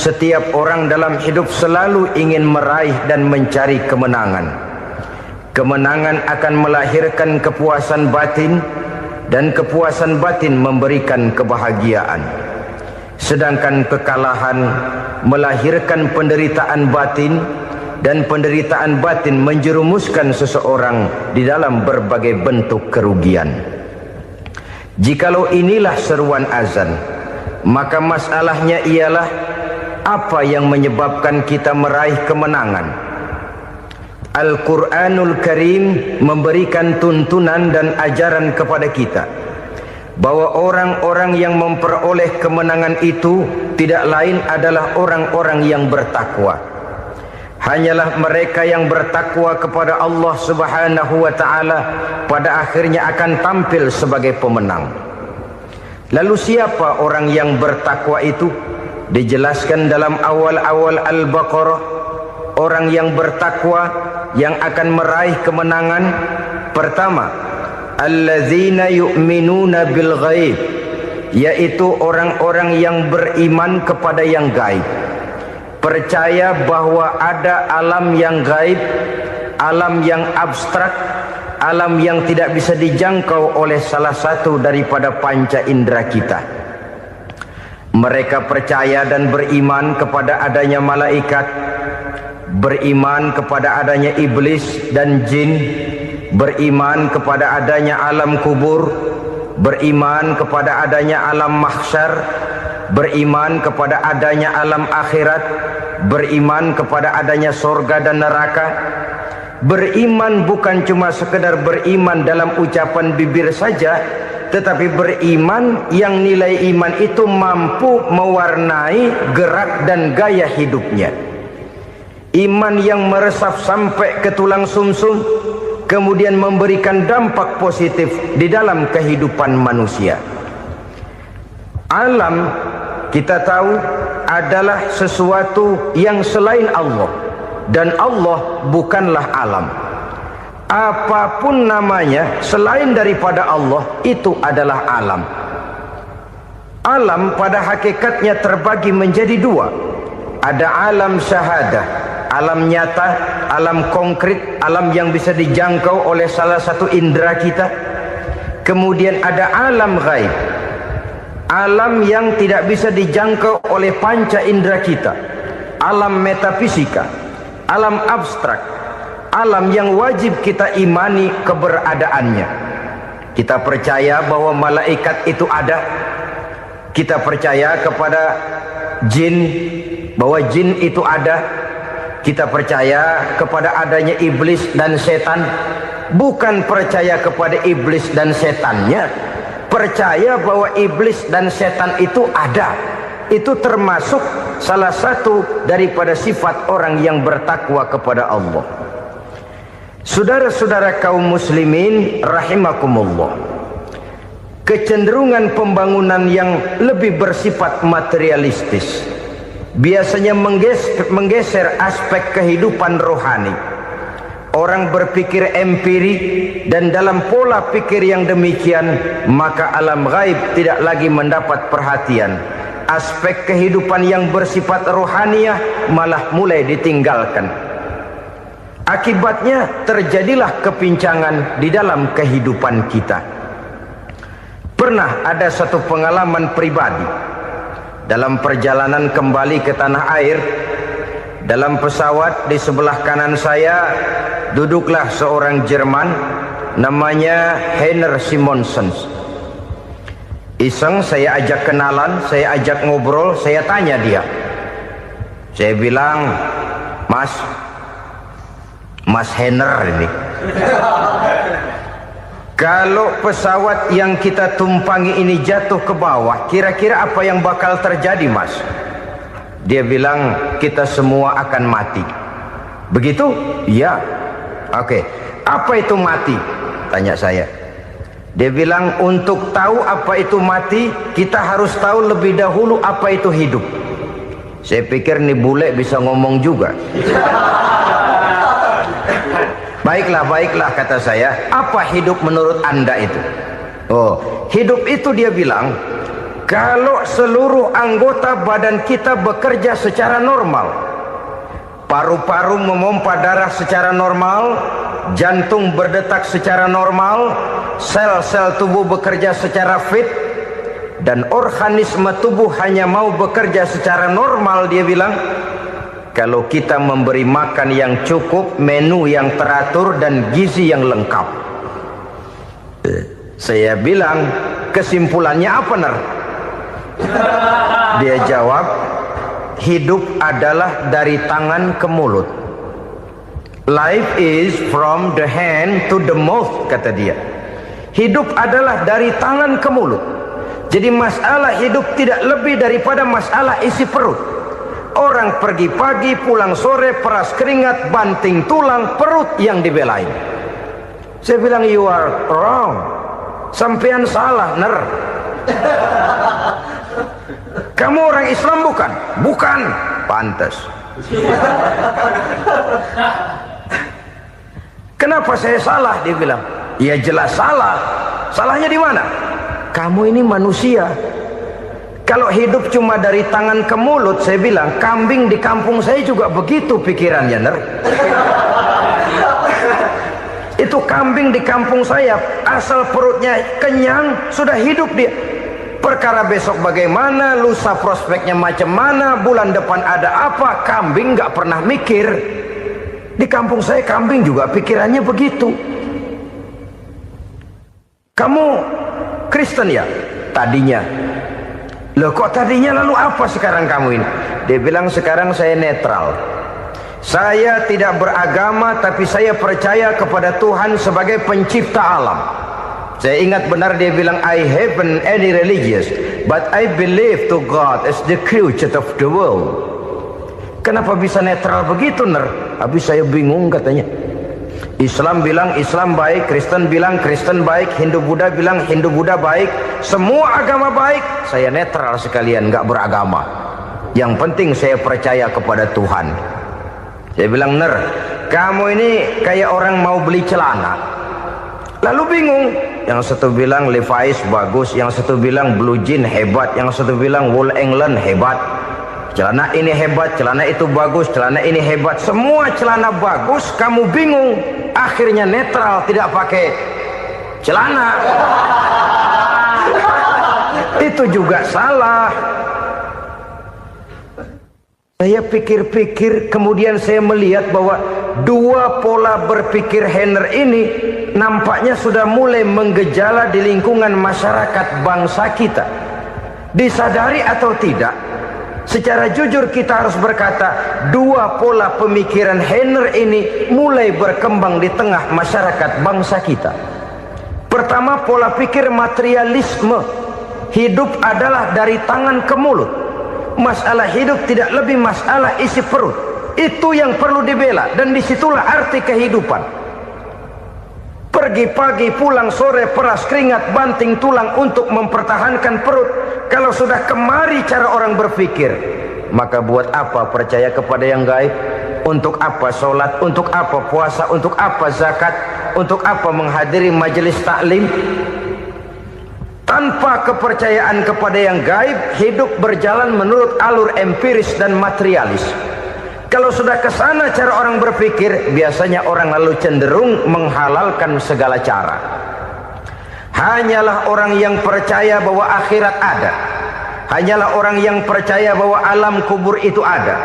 Setiap orang dalam hidup selalu ingin meraih dan mencari kemenangan. Kemenangan akan melahirkan kepuasan batin, dan kepuasan batin memberikan kebahagiaan. Sedangkan kekalahan melahirkan penderitaan batin, dan penderitaan batin menjerumuskan seseorang di dalam berbagai bentuk kerugian. Jikalau inilah seruan azan, maka masalahnya ialah apa yang menyebabkan kita meraih kemenangan. Al-Quranul Karim memberikan tuntunan dan ajaran kepada kita bahwa orang-orang yang memperoleh kemenangan itu tidak lain adalah orang-orang yang bertakwa. Hanyalah mereka yang bertakwa kepada Allah Subhanahu wa ta'ala pada akhirnya akan tampil sebagai pemenang. Lalu siapa orang yang bertakwa itu? Dijelaskan dalam awal-awal Al-Baqarah, orang yang bertakwa yang akan meraih kemenangan. Pertama, allazina yu'minuna bil ghaib, yaitu orang-orang yang beriman kepada yang gaib, percaya bahwa ada alam yang gaib, alam yang abstrak, alam yang tidak bisa dijangkau oleh salah satu daripada panca indera kita. Mereka percaya dan beriman kepada adanya malaikat, beriman kepada adanya iblis dan jin, beriman kepada adanya alam kubur, beriman kepada adanya alam mahsyar, beriman kepada adanya alam akhirat, beriman kepada adanya sorga dan neraka. Beriman bukan cuma sekedar beriman dalam ucapan bibir saja, tetapi beriman yang nilai iman itu mampu mewarnai gerak dan gaya hidupnya. Iman yang meresap sampai ke tulang sumsum, kemudian memberikan dampak positif di dalam kehidupan manusia. Alam, kita tahu, adalah sesuatu yang selain Allah, dan Allah bukanlah alam. Apapun namanya selain daripada Allah, itu adalah alam. Alam pada hakikatnya terbagi menjadi dua. Ada alam syahadah, alam nyata, alam konkret, alam yang bisa dijangkau oleh salah satu indera kita. Kemudian ada alam ghaib, alam yang tidak bisa dijangkau oleh panca indera kita, alam metafisika, alam abstrak, alam yang wajib kita imani keberadaannya. Kita percaya bahwa malaikat itu ada, kita percaya kepada jin, bahwa jin itu ada, kita percaya kepada adanya iblis dan setan. Bukan percaya kepada iblis dan setannya, percaya bahwa iblis dan setan itu ada. Itu termasuk salah satu daripada sifat orang yang bertakwa kepada Allah. Saudara-saudara kaum muslimin rahimakumullah, kecenderungan pembangunan yang lebih bersifat materialistis biasanya menggeser aspek kehidupan rohani. Orang berpikir empiri, dan dalam pola pikir yang demikian, maka alam gaib tidak lagi mendapat perhatian. Aspek kehidupan yang bersifat rohaniah malah mulai ditinggalkan. Akibatnya terjadilah kepincangan di dalam kehidupan kita. Pernah ada satu pengalaman pribadi dalam perjalanan kembali ke tanah air. Dalam pesawat di sebelah kanan saya duduklah seorang Jerman, namanya Heiner Simonsen. Iseng saya ajak kenalan, saya ajak ngobrol, saya tanya dia. Saya bilang, Mas Heiner ini, kalau pesawat yang kita tumpangi ini jatuh ke bawah, kira-kira apa yang bakal terjadi, Mas? Dia bilang, kita semua akan mati. Begitu? Iya. Oke. Apa itu mati? Tanya saya. Dia bilang, untuk tahu apa itu mati, kita harus tahu lebih dahulu apa itu hidup. Saya pikir nih bule bisa ngomong juga. Baiklah kata saya. Apa hidup menurut Anda itu? Oh, hidup itu dia bilang kalau seluruh anggota badan kita bekerja secara normal, paru-paru memompa darah secara normal, jantung berdetak secara normal, sel-sel tubuh bekerja secara fit, dan organisme tubuh hanya mau bekerja secara normal, dia bilang, kalau kita memberi makan yang cukup, menu yang teratur, dan gizi yang lengkap. Saya bilang, kesimpulannya apa, Ner? Dia jawab, hidup adalah dari tangan ke mulut. Life is from the hand to the mouth, kata dia. Hidup adalah dari tangan ke mulut. Jadi masalah hidup tidak lebih daripada masalah isi perut. Orang pergi pagi, pulang sore, peras keringat, banting tulang, perut yang dibelain. Saya bilang, you are wrong. Sampean salah, Ner. Kamu orang Islam bukan? Bukan. Pantas. Kenapa saya salah? Dia bilang, ya jelas salah. Salahnya di mana? Kamu ini manusia. Kalau hidup cuma dari tangan ke mulut, saya bilang, kambing di kampung saya juga begitu pikirannya, Ner. Itu kambing di kampung saya, asal perutnya kenyang, sudah hidup dia. Perkara besok bagaimana, lusa prospeknya macam mana, bulan depan ada apa, kambing nggak pernah mikir. Di kampung saya kambing juga pikirannya begitu. Kamu Kristen ya? Tadinya. Loh kok tadinya, lalu apa sekarang kamu ini? Dia bilang, sekarang saya netral. Saya tidak beragama, tapi saya percaya kepada Tuhan sebagai pencipta alam. Saya ingat benar dia bilang, I haven't any religious, but I believe to God as the creator of the world. Kenapa bisa netral begitu, Ner? Habis saya bingung katanya. Islam bilang Islam baik, Kristen bilang Kristen baik, Hindu Buddha bilang Hindu Buddha baik, semua agama baik. Saya netral sekalian, nggak beragama. Yang penting saya percaya kepada Tuhan. Saya bilang, Ner, kamu ini kayak orang mau beli celana, lalu bingung. Yang satu bilang Levi's bagus, yang satu bilang Blue Jean hebat, yang satu bilang Wool England hebat. Celana ini hebat, celana itu bagus, celana ini hebat. Semua celana bagus, kamu bingung. Akhirnya netral, tidak pakai celana. Itu juga salah. Saya pikir-pikir, kemudian saya melihat bahwa dua pola berpikir Henner ini nampaknya sudah mulai menggejala di lingkungan masyarakat bangsa kita. Disadari atau tidak, secara jujur kita harus berkata, dua pola pemikiran Henner ini mulai berkembang di tengah masyarakat bangsa kita. Pertama, pola pikir materialisme. Hidup adalah dari tangan ke mulut. Masalah hidup tidak lebih masalah isi perut. Itu yang perlu dibela, dan disitulah arti kehidupan. Pergi pagi, pulang sore, peras keringat, banting tulang untuk mempertahankan perut. Kalau sudah kemari cara orang berpikir, maka buat apa percaya kepada yang gaib? Untuk apa sholat? Untuk apa puasa? Untuk apa zakat? Untuk apa menghadiri majelis taklim? Tanpa kepercayaan kepada yang gaib, hidup berjalan menurut alur empiris dan materialis. Kalau sudah ke sana cara orang berpikir, biasanya orang lalu cenderung menghalalkan segala cara. Hanyalah orang yang percaya bahwa akhirat ada, hanyalah orang yang percaya bahwa alam kubur itu ada,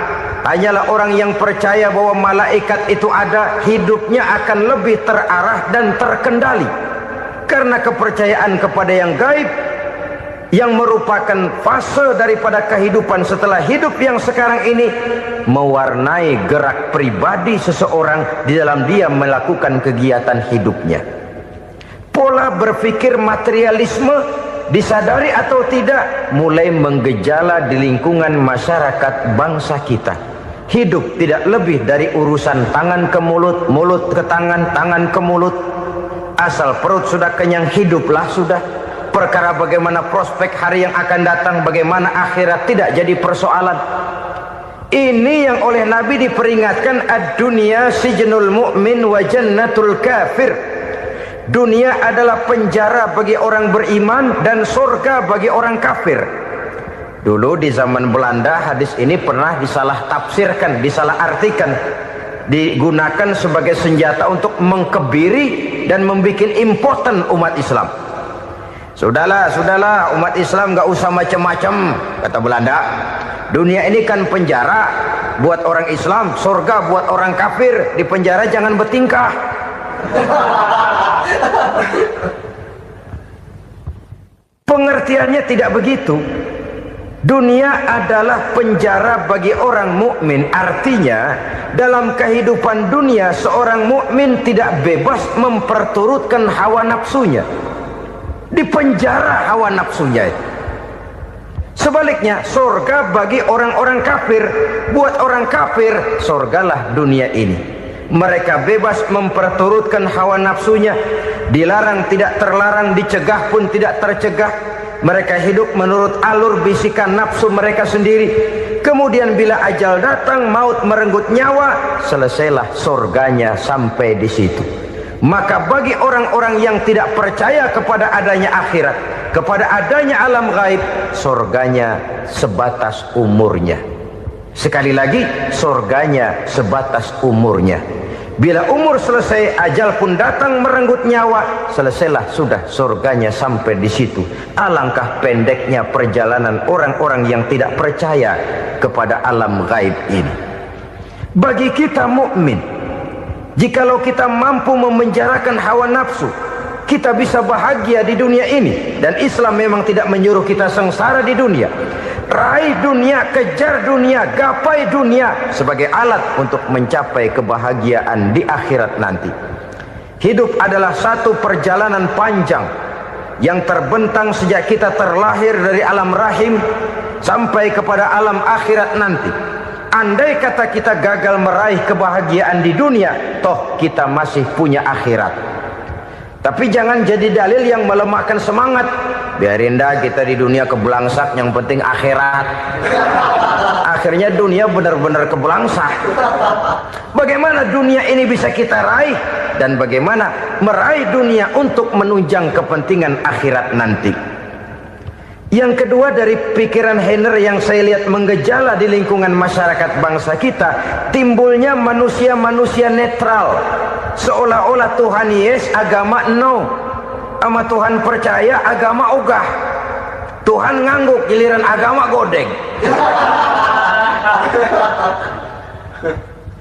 hanyalah orang yang percaya bahwa malaikat itu ada, hidupnya akan lebih terarah dan terkendali. Karena kepercayaan kepada yang gaib, yang merupakan fase daripada kehidupan setelah hidup yang sekarang ini, mewarnai gerak pribadi seseorang di dalam dia melakukan kegiatan hidupnya. Pola berpikir materialisme, disadari atau tidak, mulai menggejala di lingkungan masyarakat bangsa kita. Hidup tidak lebih dari urusan tangan ke mulut, mulut ke tangan, tangan ke mulut. Asal perut sudah kenyang, hiduplah sudah. Perkara bagaimana prospek hari yang akan datang, bagaimana akhirat, tidak jadi persoalan. Ini yang oleh Nabi diperingatkan, ad-dunya sijnul mu'min wa jannatul kafir. Dunia adalah penjara bagi orang beriman dan surga bagi orang kafir. Dulu di zaman Belanda hadis ini pernah disalah tafsirkan, disalah artikan, digunakan sebagai senjata untuk mengkebiri dan membuat impoten umat Islam. Sudahlah umat Islam gak usah macam-macam, kata Belanda. Dunia ini kan penjara buat orang Islam, surga buat orang kafir. Di penjara jangan bertingkah. Pengertiannya tidak begitu. Dunia adalah penjara bagi orang mukmin. Artinya dalam kehidupan dunia seorang mukmin tidak bebas memperturutkan hawa nafsunya. Di penjara hawa nafsunya itu. Sebaliknya surga bagi orang-orang kafir. Buat orang kafir surgalah dunia ini. Mereka bebas memperturutkan hawa nafsunya, dilarang tidak terlarang, dicegah pun tidak tercegah. Mereka hidup menurut alur bisikan nafsu mereka sendiri. Kemudian bila ajal datang, maut merenggut nyawa, selesailah surganya sampai di situ. Maka bagi orang-orang yang tidak percaya kepada adanya akhirat, kepada adanya alam gaib, surganya sebatas umurnya. Sekali lagi, surganya sebatas umurnya. Bila umur selesai, ajal pun datang merenggut nyawa, selesailah sudah surganya sampai di situ. Alangkah pendeknya perjalanan orang-orang yang tidak percaya kepada alam gaib ini. Bagi kita mukmin, jikalau kita mampu memenjarakan hawa nafsu, kita bisa bahagia di dunia ini. Dan Islam memang tidak menyuruh kita sengsara di dunia. Raih dunia, kejar dunia, gapai dunia sebagai alat untuk mencapai kebahagiaan di akhirat nanti. Hidup adalah satu perjalanan panjang yang terbentang sejak kita terlahir dari alam rahim sampai kepada alam akhirat nanti. Andai kata kita gagal meraih kebahagiaan di dunia, toh kita masih punya akhirat. Tapi jangan jadi dalil yang melemahkan semangat. Biarin dah kita di dunia kebelangsak, yang penting akhirat. Akhirnya dunia benar-benar kebelangsak. Bagaimana dunia ini bisa kita raih, dan bagaimana meraih dunia untuk menunjang kepentingan akhirat nanti. Yang kedua, dari pikiran Heiner yang saya lihat menggejala di lingkungan masyarakat bangsa kita, timbulnya manusia-manusia netral. Seolah-olah Tuhan yes, agama no. Sama Tuhan percaya, agama ogah. Tuhan ngangguk, giliran agama godeng.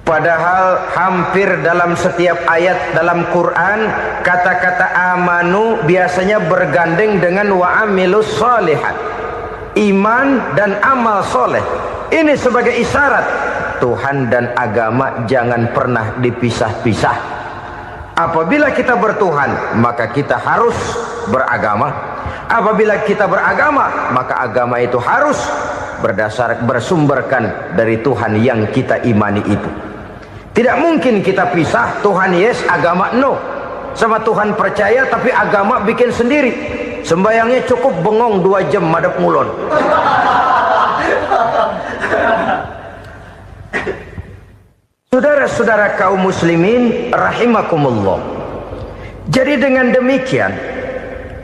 Padahal hampir dalam setiap ayat dalam Quran, kata-kata amanu biasanya bergandeng dengan wa amilus sholihat. Iman dan amal soleh. Ini sebagai isyarat Tuhan dan agama jangan pernah dipisah-pisah. Apabila kita bertuhan, maka kita harus beragama. Apabila kita beragama, maka agama itu harus bersumberkan dari Tuhan yang kita imani itu. Tidak mungkin kita pisah, Tuhan yes, agama no. Sama Tuhan percaya tapi agama bikin sendiri. Sembayangnya cukup bengong 2 jam madep ngulon. Saudara-saudara kaum muslimin rahimakumullah. Jadi dengan demikian,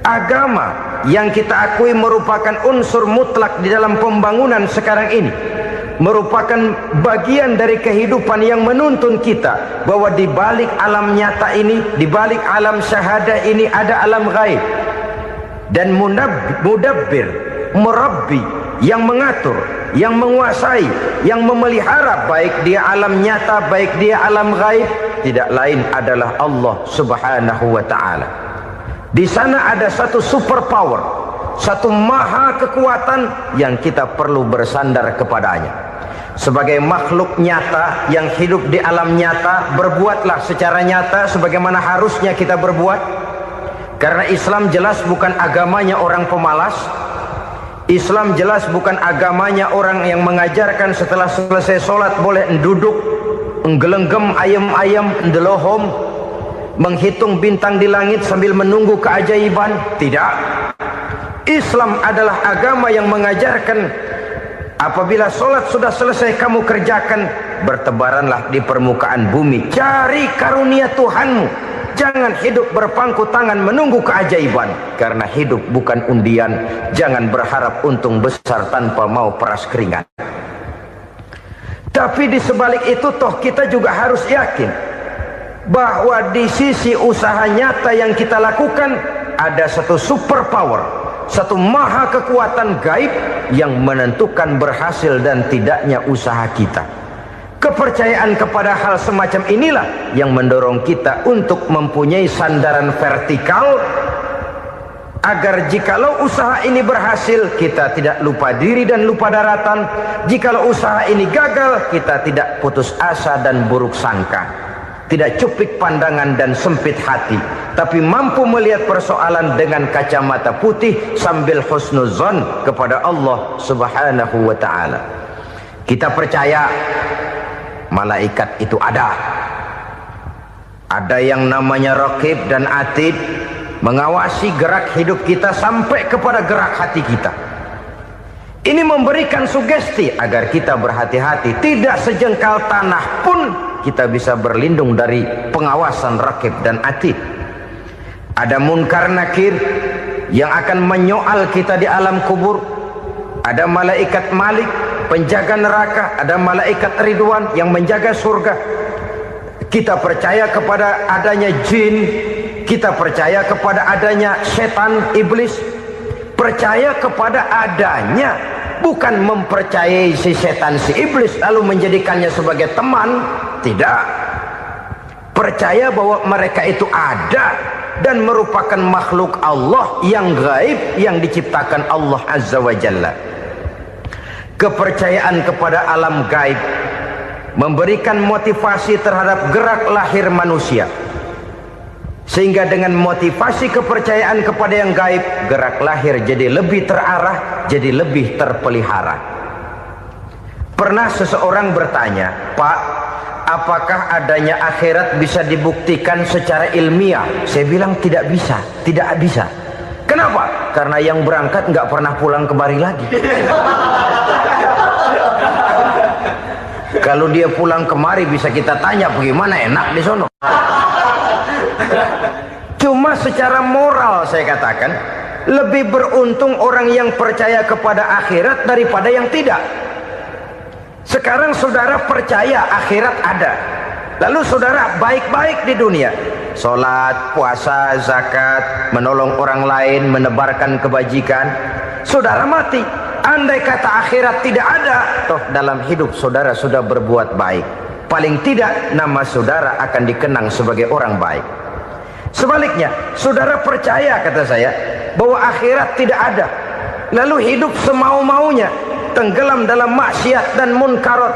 agama yang kita akui merupakan unsur mutlak di dalam pembangunan sekarang ini, merupakan bagian dari kehidupan yang menuntun kita bahwa di balik alam nyata ini, di balik alam syahadah ini ada alam gaib. Dan mudabbir, murabbi, yang mengatur, yang menguasai, yang memelihara baik dia alam nyata, baik dia alam gaib, tidak lain adalah Allah Subhanahu wa ta'ala. Di sana ada satu super power, satu maha kekuatan yang kita perlu bersandar kepadanya. Sebagai makhluk nyata yang hidup di alam nyata, berbuatlah secara nyata sebagaimana harusnya kita berbuat. Karena Islam jelas bukan agamanya orang pemalas. Islam jelas bukan agamanya orang yang mengajarkan setelah selesai sholat boleh duduk, nggelenggem ayam-ayam, ndelohom, menghitung bintang di langit sambil menunggu keajaiban. Tidak. Islam adalah agama yang mengajarkan apabila sholat sudah selesai kamu kerjakan, bertebaranlah di permukaan bumi, cari karunia Tuhanmu. Jangan hidup berpangku tangan menunggu keajaiban. Karena hidup bukan undian. Jangan berharap untung besar tanpa mau peras keringat. Tapi di sebalik itu toh kita juga harus yakin bahwa di sisi usaha nyata yang kita lakukan ada satu super power, satu maha kekuatan gaib yang menentukan berhasil dan tidaknya usaha kita. Kepercayaan kepada hal semacam inilah yang mendorong kita untuk mempunyai sandaran vertikal, agar jikalau usaha ini berhasil, kita tidak lupa diri dan lupa daratan. Jikalau usaha ini gagal, kita tidak putus asa dan buruk sangka, tidak cupik pandangan dan sempit hati, tapi mampu melihat persoalan dengan kacamata putih sambil husnuzon kepada Allah subhanahu wa ta'ala. Kita percaya malaikat itu ada. Ada yang namanya raqib dan atid, mengawasi gerak hidup kita sampai kepada gerak hati kita. Ini memberikan sugesti agar kita berhati-hati. Tidak sejengkal tanah pun kita bisa berlindung dari pengawasan raqib dan atid. Ada munkar nakir yang akan menyoal kita di alam kubur. Ada malaikat malik, penjaga neraka. Ada malaikat ridwan yang menjaga surga. Kita percaya kepada adanya jin, kita percaya kepada adanya setan, iblis. Percaya kepada adanya, bukan mempercayai si setan, si iblis lalu menjadikannya sebagai teman. Tidak. Percaya bahwa mereka itu ada dan merupakan makhluk Allah yang gaib, yang diciptakan Allah Azza wa Jalla. Kepercayaan kepada alam gaib memberikan motivasi terhadap gerak lahir manusia, sehingga dengan motivasi kepercayaan kepada yang gaib, gerak lahir jadi lebih terarah, jadi lebih terpelihara. Pernah seseorang bertanya, "Pak, apakah adanya akhirat bisa dibuktikan secara ilmiah?" Saya bilang tidak bisa, tidak bisa. Kenapa? Karena yang berangkat nggak pernah pulang kembali lagi. Kalau dia pulang kemari bisa kita tanya bagaimana enak di sono. Cuma secara moral saya katakan, lebih beruntung orang yang percaya kepada akhirat daripada yang tidak. Sekarang saudara percaya akhirat ada, lalu saudara baik-baik di dunia, sholat, puasa, zakat, menolong orang lain, menebarkan kebajikan. Saudara mati, andai kata akhirat tidak ada, toh dalam hidup saudara sudah berbuat baik. Paling tidak nama saudara akan dikenang sebagai orang baik. Sebaliknya, saudara percaya, kata saya, bahwa akhirat tidak ada, lalu hidup semau-maunya, tenggelam dalam maksiat dan munkarat,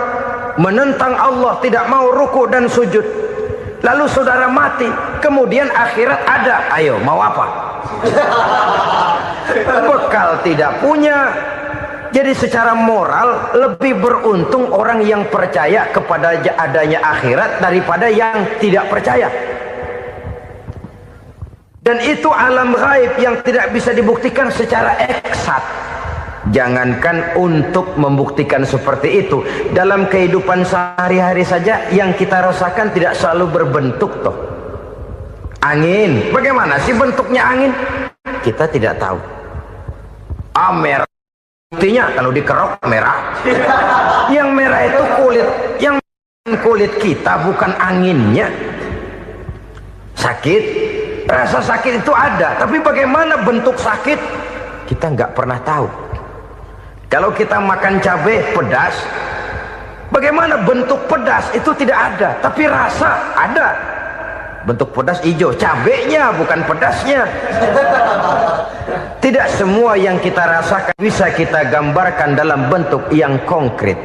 menentang Allah, tidak mau ruku dan sujud. Lalu saudara mati, kemudian akhirat ada. Ayo, mau apa? Bekal tidak punya. Jadi secara moral lebih beruntung orang yang percaya kepada adanya akhirat daripada yang tidak percaya. Dan itu alam gaib yang tidak bisa dibuktikan secara eksat. Jangankan untuk membuktikan seperti itu, dalam kehidupan sehari-hari saja yang kita rasakan tidak selalu berbentuk toh. Angin, bagaimana sih bentuknya angin? Kita tidak tahu. Merah, buktinya kalau dikerok merah. Yang merah itu kulit, yang kulit kita bukan anginnya. Sakit, rasa sakit itu ada, tapi bagaimana bentuk sakit kita nggak pernah tahu. Kalau kita makan cabai pedas, bagaimana bentuk pedas itu tidak ada, tapi rasa ada. Bentuk pedas hijau, cabenya bukan pedasnya. Tidak semua yang kita rasakan bisa kita gambarkan dalam bentuk yang konkret.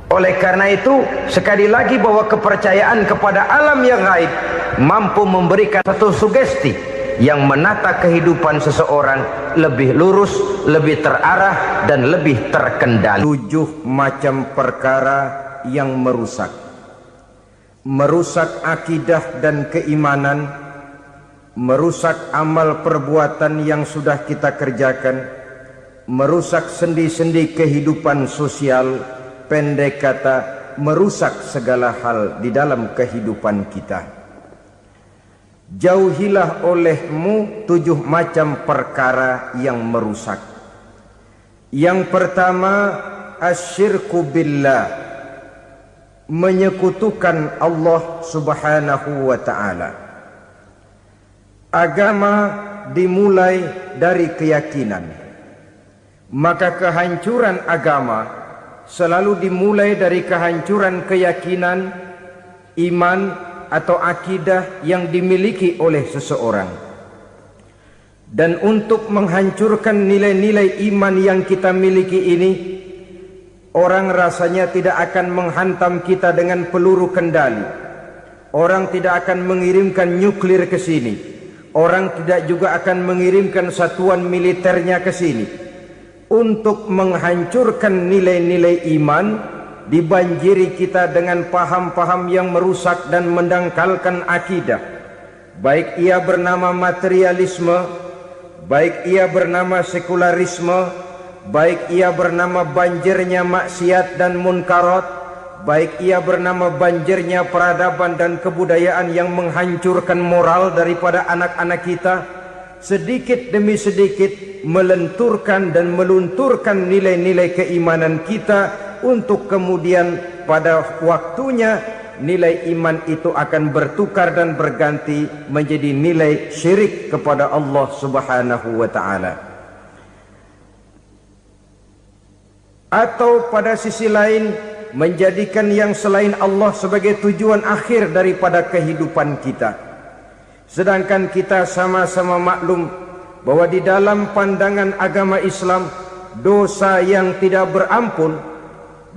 Oleh karena itu, sekali lagi bahwa kepercayaan kepada alam yang gaib mampu memberikan satu sugesti yang menata kehidupan seseorang lebih lurus, lebih terarah, dan lebih terkendali. 7 macam perkara yang merusak akidah dan keimanan, merusak amal perbuatan yang sudah kita kerjakan, merusak sendi-sendi kehidupan sosial, pendek kata, merusak segala hal di dalam kehidupan kita. jauhilah olehmu 7 macam perkara yang merusak. Yang pertama, asyirku billah, menyekutukan Allah subhanahu wa ta'ala. Agama dimulai dari keyakinan, maka kehancuran agama selalu dimulai dari kehancuran keyakinan, iman atau akidah yang dimiliki oleh seseorang. Dan untuk menghancurkan nilai-nilai iman yang kita miliki ini, orang rasanya tidak akan menghantam kita dengan peluru kendali. Orang tidak akan mengirimkan nuklir ke sini. Orang tidak juga akan mengirimkan satuan militernya ke sini. Untuk menghancurkan nilai-nilai iman, dibanjiri kita dengan paham-paham yang merusak dan mendangkalkan akidah. Baik ia bernama materialisme, baik ia bernama sekularisme, baik ia bernama banjirnya maksiat dan munkarat, baik ia bernama banjirnya peradaban dan kebudayaan yang menghancurkan moral daripada anak-anak kita, sedikit demi sedikit melenturkan dan melunturkan nilai-nilai keimanan kita, untuk kemudian pada waktunya nilai iman itu akan bertukar dan berganti menjadi nilai syirik kepada Allah subhanahu wa ta'ala. Atau pada sisi lain, menjadikan yang selain Allah sebagai tujuan akhir daripada kehidupan kita. Sedangkan kita sama-sama maklum bahwa di dalam pandangan agama Islam, dosa yang tidak berampun,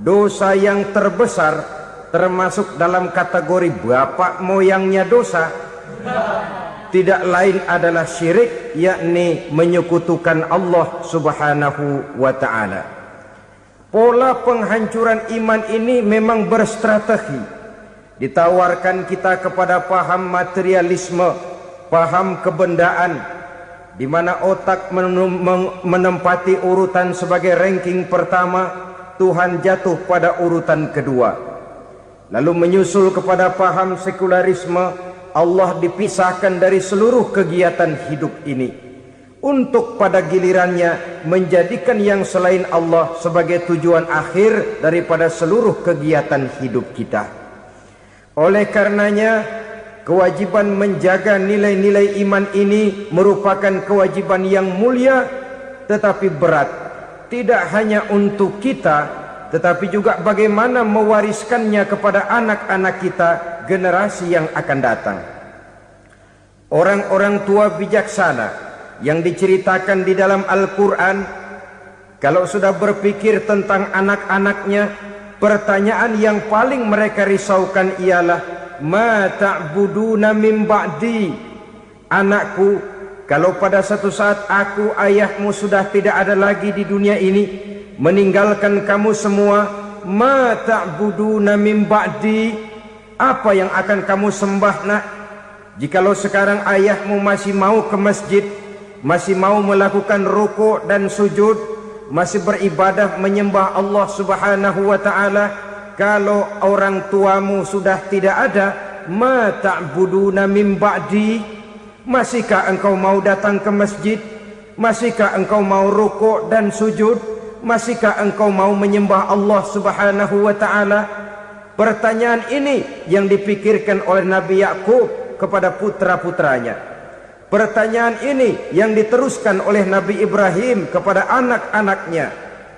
dosa yang terbesar, termasuk dalam kategori bapak moyangnya dosa, tidak lain adalah syirik, yakni menyekutukan Allah subhanahu wa ta'ala. Pola penghancuran iman ini memang berstrategi. Ditawarkan kita kepada paham materialisme, paham kebendaan, di mana otak menempati urutan sebagai ranking pertama, Tuhan jatuh pada urutan kedua. Lalu menyusul kepada paham sekularisme, Allah dipisahkan dari seluruh kegiatan hidup ini, untuk pada gilirannya menjadikan yang selain Allah sebagai tujuan akhir daripada seluruh kegiatan hidup kita. Oleh karenanya, kewajiban menjaga nilai-nilai iman ini merupakan kewajiban yang mulia tetapi berat, tidak hanya untuk kita, tetapi juga bagaimana mewariskannya kepada anak-anak kita, generasi yang akan datang. Orang-orang tua bijaksana yang diceritakan di dalam Al-Quran, kalau sudah berpikir tentang anak-anaknya, pertanyaan yang paling mereka risaukan ialah, ma ta'buduna min ba'di. Anakku, kalau pada satu saat aku, ayahmu sudah tidak ada lagi di dunia ini, meninggalkan kamu semua, ma ta'buduna min ba'di, apa yang akan kamu sembah nak? Jikalau sekarang ayahmu masih mau ke masjid, masih mau melakukan rukuk dan sujud, masih beribadah menyembah Allah subhanahu wa ta'ala, kalau orang tuamu sudah tidak ada, ma ta'buduna min ba'di, masihkah engkau mau datang ke masjid? Masihkah engkau mau rukuk dan sujud? Masihkah engkau mau menyembah Allah subhanahu wa ta'ala? Pertanyaan ini yang dipikirkan oleh Nabi Yakub kepada putra-putranya. Pertanyaan ini yang diteruskan oleh Nabi Ibrahim kepada anak-anaknya.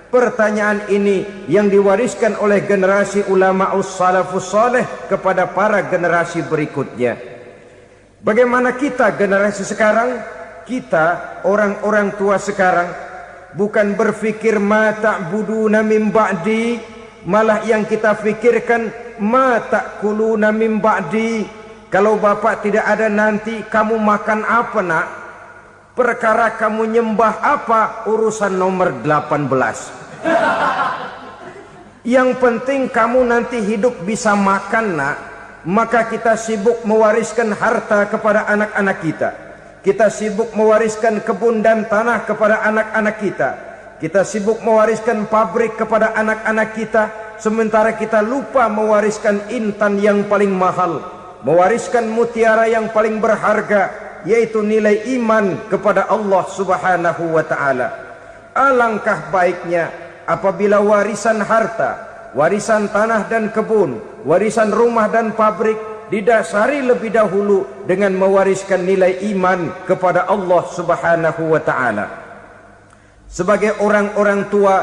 Pertanyaan ini yang diwariskan oleh generasi ulama salafus saleh kepada para generasi berikutnya. Bagaimana kita generasi sekarang? Kita orang-orang tua sekarang bukan berfikir ma ta'buduna min ba'di, malah yang kita fikirkan ma ta'kuluna min ba'di. Kalau bapak tidak ada nanti kamu makan apa nak? Perkara kamu nyembah apa, urusan nomor 18. Yang penting kamu nanti hidup bisa makan nak. Maka kita sibuk mewariskan harta kepada anak-anak kita. Kita sibuk mewariskan kebun dan tanah kepada anak-anak kita. Kita sibuk mewariskan pabrik kepada anak-anak kita, sementara kita lupa mewariskan intan yang paling mahal, mewariskan mutiara yang paling berharga, yaitu nilai iman kepada Allah Subhanahu wa ta'ala. Alangkah baiknya apabila warisan harta, warisan tanah dan kebun, warisan rumah dan pabrik didasari lebih dahulu dengan mewariskan nilai iman kepada Allah Subhanahu wa ta'ala. Sebagai orang-orang tua,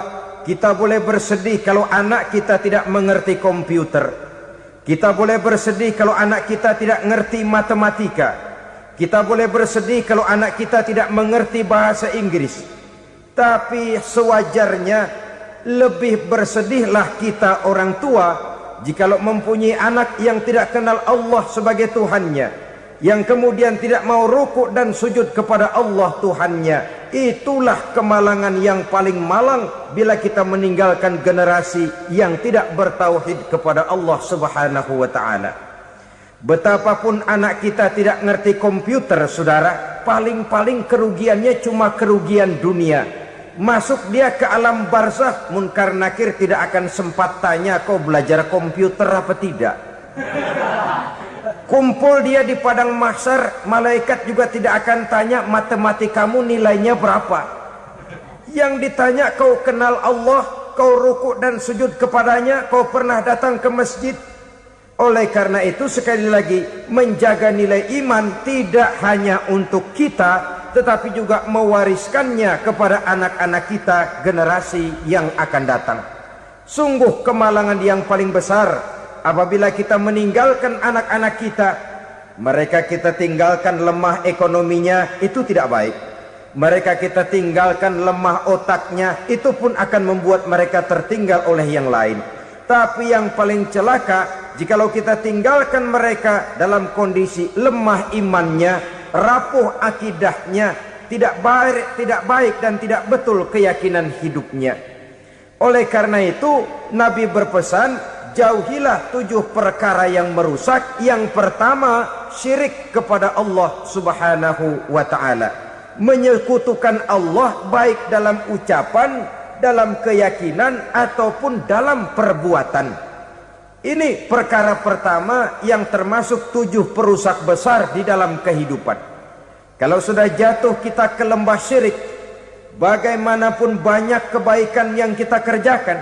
kita boleh bersedih kalau anak kita tidak mengerti komputer. Kita boleh bersedih kalau anak kita tidak mengerti matematika. Kita boleh bersedih kalau anak kita tidak mengerti bahasa Inggris. Tapi sewajarnya lebih bersedihlah kita orang tua jikalau mempunyai anak yang tidak kenal Allah sebagai Tuhannya, yang kemudian tidak mau rukuk dan sujud kepada Allah Tuhannya. Itulah kemalangan yang paling malang bila kita meninggalkan generasi yang tidak bertauhid kepada Allah Subhanahu wa ta'ala. Betapapun anak kita tidak ngerti komputer, saudara, paling-paling kerugiannya cuma kerugian dunia. Masuk dia ke alam barzakh, munkar nakir tidak akan sempat tanya kau belajar komputer apa tidak. Kumpul dia di padang mahsyar, malaikat juga tidak akan tanya matematikamu nilainya berapa. Yang ditanya kau kenal Allah, kau rukuk dan sujud kepadanya, kau pernah datang ke masjid. Oleh karena itu sekali lagi, menjaga nilai iman tidak hanya untuk kita, tetapi juga mewariskannya kepada anak-anak kita, generasi yang akan datang. Sungguh kemalangan yang paling besar apabila kita meninggalkan anak-anak kita. Mereka kita tinggalkan lemah ekonominya, itu tidak baik. Mereka kita tinggalkan lemah otaknya, itu pun akan membuat mereka tertinggal oleh yang lain. Tapi yang paling celaka, jikalau kita tinggalkan mereka dalam kondisi lemah imannya, rapuh akidahnya, tidak baik dan tidak betul keyakinan hidupnya. Oleh karena itu Nabi berpesan, jauhilah 7 perkara yang merusak. Yang pertama, syirik kepada Allah Subhanahu wa ta'ala. Menyekutukan Allah baik dalam ucapan, dalam keyakinan ataupun dalam perbuatan. Ini perkara pertama yang termasuk 7 perusak besar di dalam kehidupan. Kalau sudah jatuh kita ke lembah syirik, bagaimanapun banyak kebaikan yang kita kerjakan,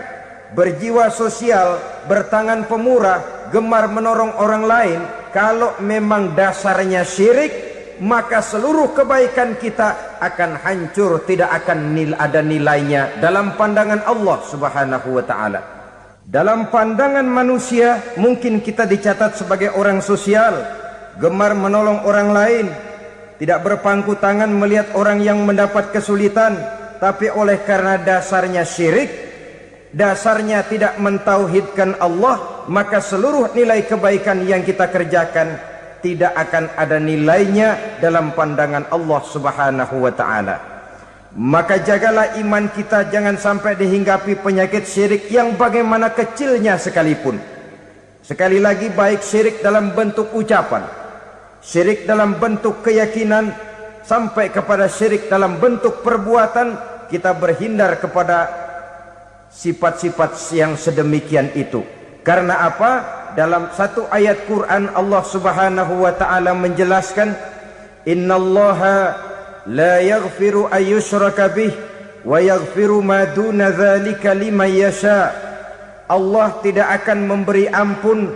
berjiwa sosial, bertangan pemurah, gemar menolong orang lain, kalau memang dasarnya syirik, maka seluruh kebaikan kita akan hancur, tidak akan ada nilainya dalam pandangan Allah Subhanahu wa ta'ala. Dalam pandangan manusia, mungkin kita dicatat sebagai orang sosial, gemar menolong orang lain, tidak berpangku tangan melihat orang yang mendapat kesulitan. Tapi oleh karena dasarnya syirik, dasarnya tidak mentauhidkan Allah, maka seluruh nilai kebaikan yang kita kerjakan tidak akan ada nilainya dalam pandangan Allah Subhanahu wa ta'ala. Maka jagalah iman kita, jangan sampai dihinggapi penyakit syirik yang bagaimana kecilnya sekalipun. Sekali lagi, baik syirik dalam bentuk ucapan, syirik dalam bentuk keyakinan, sampai kepada syirik dalam bentuk perbuatan, kita berhindar kepada sifat-sifat yang sedemikian itu. Karena apa? Dalam satu ayat Quran Allah Subhanahu wa ta'ala menjelaskan, innallaha la yaghfiru ayyushraka bih wa yaghfiru ma duna dzalika liman yasha. Allah tidak akan memberi ampun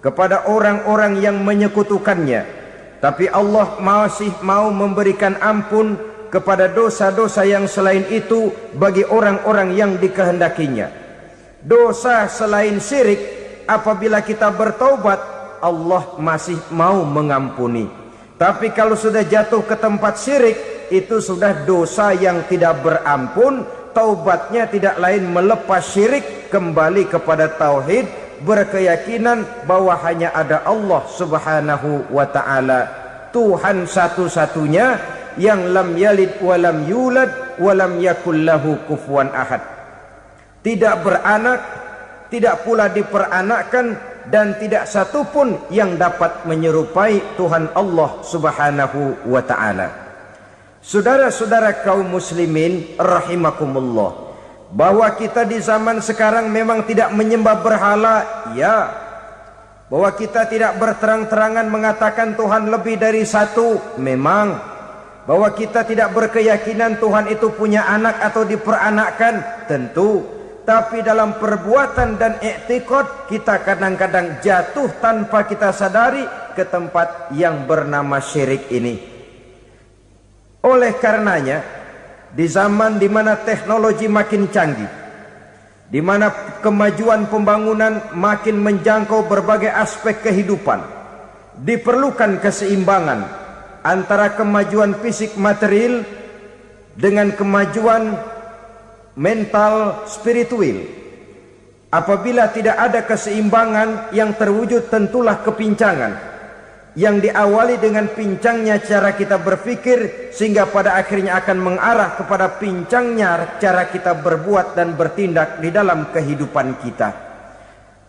kepada orang-orang yang menyekutukannya, tapi Allah masih mau memberikan ampun kepada dosa-dosa yang selain itu bagi orang-orang yang dikehendakinya. Dosa selain syirik, apabila kita bertaubat, Allah masih mau mengampuni. Tapi kalau sudah jatuh ke tempat syirik, itu sudah dosa yang tidak berampun. Taubatnya tidak lain melepas syirik, kembali kepada tauhid, berkeyakinan bahwa hanya ada Allah Subhanahu wa ta'ala, Tuhan satu-satunya, yang lam yalid walam yulad walam yakul lahu kufuwan ahad. Tidak beranak, tidak pula diperanakkan, dan tidak satupun yang dapat menyerupai Tuhan Allah Subhanahu wa ta'ala. Saudara-saudara kaum muslimin rahimakumullah, bahwa kita di zaman sekarang memang tidak menyembah berhala, ya, bahwa kita tidak berterang-terangan mengatakan Tuhan lebih dari satu, memang. Bahwa kita tidak berkeyakinan Tuhan itu punya anak atau diperanakkan, tentu. Tapi dalam perbuatan dan i'tiqad kita kadang-kadang jatuh tanpa kita sadari ke tempat yang bernama syirik ini. Oleh karenanya, di zaman di mana teknologi makin canggih, di mana kemajuan pembangunan makin menjangkau berbagai aspek kehidupan, diperlukan keseimbangan antara kemajuan fisik material dengan kemajuan mental spiritual. Apabila tidak ada keseimbangan, yang terwujud tentulah kepincangan, yang diawali dengan pincangnya cara kita berpikir, sehingga pada akhirnya akan mengarah kepada pincangnya cara kita berbuat dan bertindak di dalam kehidupan kita.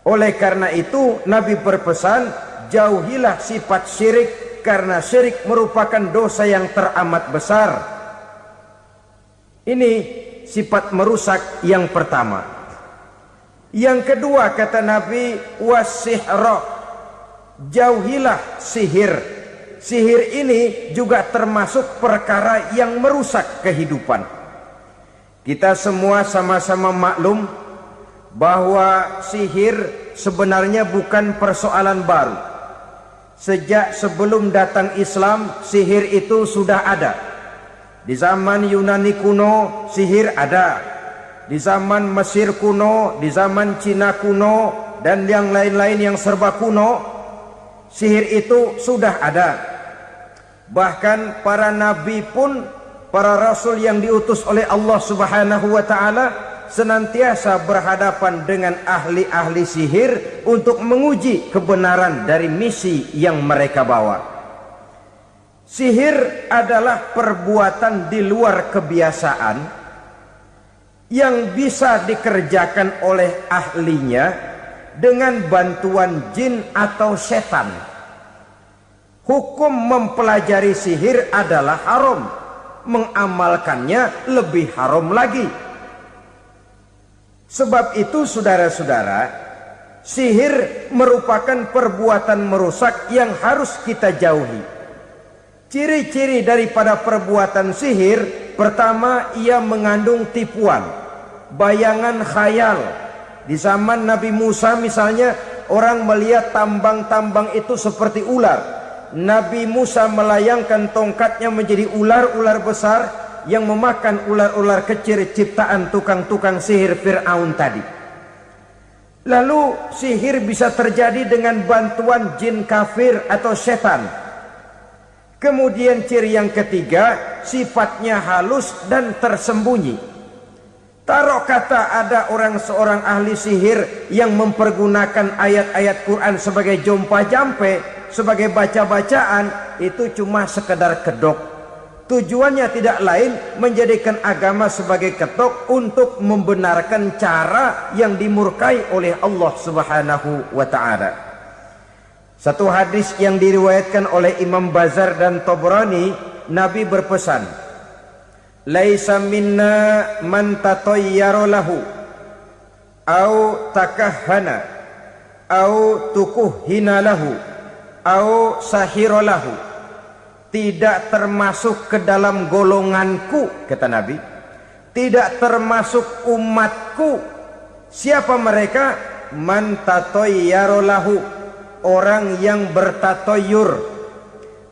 Oleh karena itu Nabi berpesan, jauhilah sifat syirik, karena syirik merupakan dosa yang teramat besar. Ini sifat merusak yang pertama. Yang kedua kata Nabi, wasihra, jauhilah sihir. Sihir ini juga termasuk perkara yang merusak kehidupan. Kita semua sama-sama maklum bahwa sihir sebenarnya bukan persoalan baru. Sejak sebelum datang Islam, sihir itu sudah ada. Di zaman Yunani kuno, sihir ada. Di zaman Mesir kuno, di zaman Cina kuno, dan yang lain-lain yang serba kuno, sihir itu sudah ada. Bahkan para nabi pun, para rasul yang diutus oleh Allah Subhanahu wa taala, senantiasa berhadapan dengan ahli-ahli sihir untuk menguji kebenaran dari misi yang mereka bawa. Sihir adalah perbuatan di luar kebiasaan yang bisa dikerjakan oleh ahlinya dengan bantuan jin atau setan. Hukum mempelajari sihir adalah haram, mengamalkannya lebih haram lagi. Sebab itu saudara-saudara, sihir merupakan perbuatan merusak yang harus kita jauhi. Ciri-ciri daripada perbuatan sihir, pertama, ia mengandung tipuan, bayangan khayal. Di zaman Nabi Musa misalnya, orang melihat tambang-tambang itu seperti ular. Nabi Musa melayangkan tongkatnya menjadi ular-ular besar yang memakan ular-ular kecil ciptaan tukang-tukang sihir Fir'aun tadi. Lalu sihir bisa terjadi dengan bantuan jin kafir atau setan. Kemudian ciri yang ketiga, sifatnya halus dan tersembunyi. Taruh kata ada seorang ahli sihir yang mempergunakan ayat-ayat Quran sebagai jompa-jampe, sebagai baca-bacaan, itu cuma sekedar kedok. Tujuannya tidak lain menjadikan agama sebagai ketok untuk membenarkan cara yang dimurkai oleh Allah Subhanahu wa taala. Satu hadis yang diriwayatkan oleh Imam Bazar dan Tabrani, Nabi berpesan, "Laisa minna man tatayyara lahu au takahhana au tukuhhina lahu au sahira lahu." Tidak termasuk ke dalam golonganku, kata Nabi. Tidak termasuk umatku. Siapa mereka? Man tatayyara lahu, orang yang bertatoyur.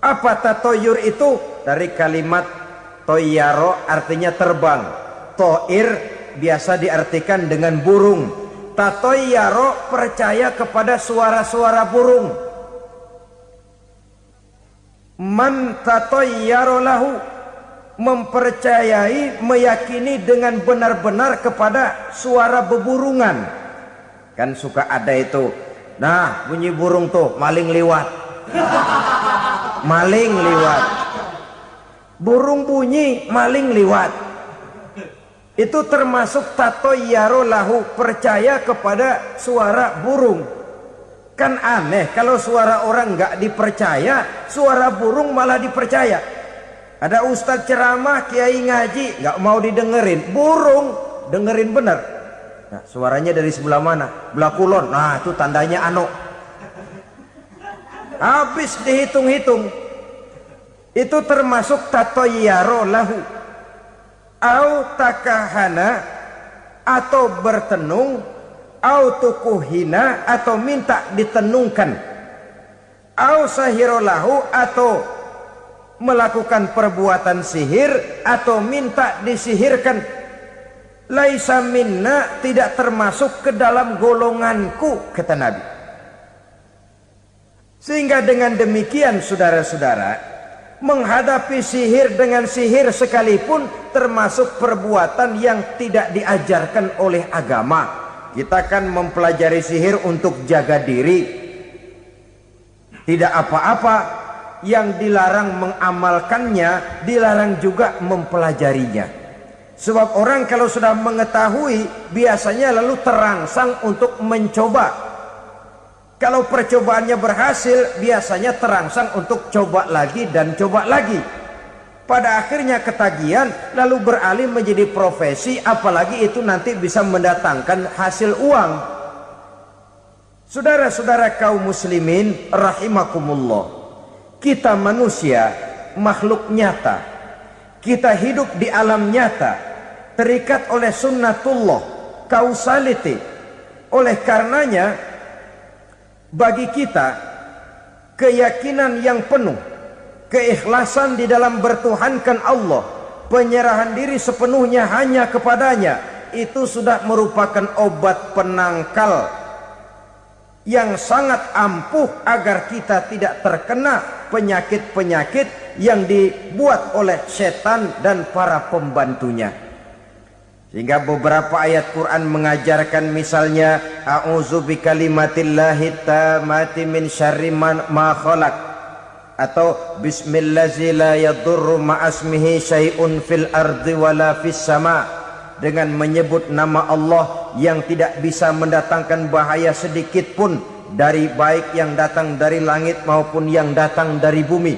Apa tatoyur itu? Dari kalimat toyaro, artinya terbang. Toir biasa diartikan dengan burung. Tatoyaro percaya kepada suara-suara burung. Man tatoyaro lahu, mempercayai, meyakini dengan benar-benar kepada suara beburungan. Kan suka ada itu, nah bunyi burung tuh, maling liwat. Maling liwat. Burung bunyi, maling liwat. Itu termasuk tatoyaro lahu, percaya kepada suara burung. Kan aneh kalau suara orang nggak dipercaya, suara burung malah dipercaya. Ada ustadz ceramah, kiai ngaji, nggak mau didengerin, burung dengerin bener. Nah, suaranya dari sebelah mana? Belah kulon. Nah, itu tandanya ano. habis dihitung-hitung. Itu termasuk tatoyaro lahu, au takahana, atau bertenung, au tukuhina, atau minta ditenungkan, au sahiro lahu, atau melakukan perbuatan sihir, atau minta disihirkan. Laisa minna, tidak termasuk ke dalam golonganku, kata Nabi. Sehingga dengan demikian saudara-saudara, menghadapi sihir dengan sihir sekalipun termasuk perbuatan yang tidak diajarkan oleh agama. Kita kan mempelajari sihir untuk jaga diri, tidak apa-apa. Yang dilarang mengamalkannya, dilarang juga mempelajarinya. Sebab orang kalau sudah mengetahui, biasanya lalu terangsang untuk mencoba. Kalau percobaannya berhasil, biasanya terangsang untuk coba lagi dan coba lagi. Pada akhirnya ketagihan, lalu beralih menjadi profesi, apalagi itu nanti bisa mendatangkan hasil uang. Saudara-saudara kaum muslimin rahimakumullah, kita manusia makhluk nyata. Kita hidup di alam nyata, terikat oleh sunnatullah, causality. Oleh karenanya, bagi kita keyakinan yang penuh, keikhlasan di dalam bertuhankan Allah, penyerahan diri sepenuhnya hanya kepadanya, itu sudah merupakan obat penangkal yang sangat ampuh agar kita tidak terkena penyakit-penyakit yang dibuat oleh setan dan para pembantunya. Sehingga beberapa ayat Quran mengajarkan, misalnya a'udzu bikalimatillahi tammati min syarri ma khalaq, atau bismillazi la yadurru ma'asmihi syai'un fil ardi wala fis sama, dengan menyebut nama Allah yang tidak bisa mendatangkan bahaya sedikit pun, dari baik yang datang dari langit maupun yang datang dari bumi.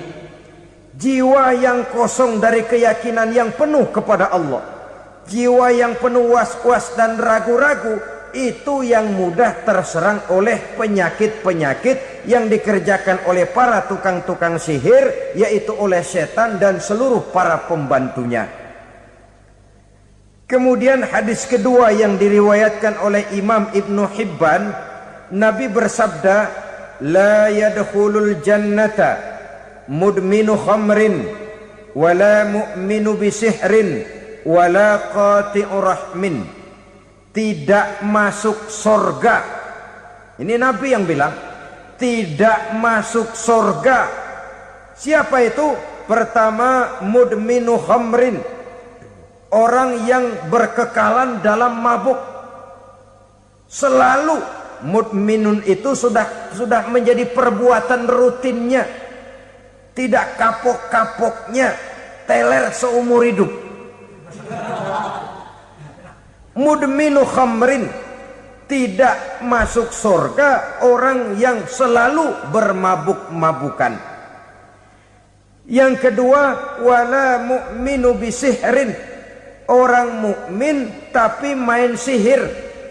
Jiwa yang kosong dari keyakinan yang penuh kepada Allah, jiwa yang penuh was-was dan ragu-ragu, itu yang mudah terserang oleh penyakit-penyakit yang dikerjakan oleh para tukang-tukang sihir, yaitu oleh setan dan seluruh para pembantunya. Kemudian hadis kedua yang diriwayatkan oleh Imam Ibnu Hibban, Nabi bersabda, la yadkhulul jannata mudminu khamrin wala mu'minu bisihrin wala qati'u rahmin. Tidak masuk surga. Ini Nabi yang bilang, tidak masuk surga. Siapa itu? Pertama, mudminu khamrin, orang yang berkekalan dalam mabuk. Selalu mudminun itu sudah menjadi perbuatan rutinnya, tidak kapok-kapoknya, teler seumur hidup. Mudminu khamrin, tidak masuk surga orang yang selalu bermabuk-mabukan. Yang kedua, wala mu'minu bisihrin, orang mukmin tapi main sihir.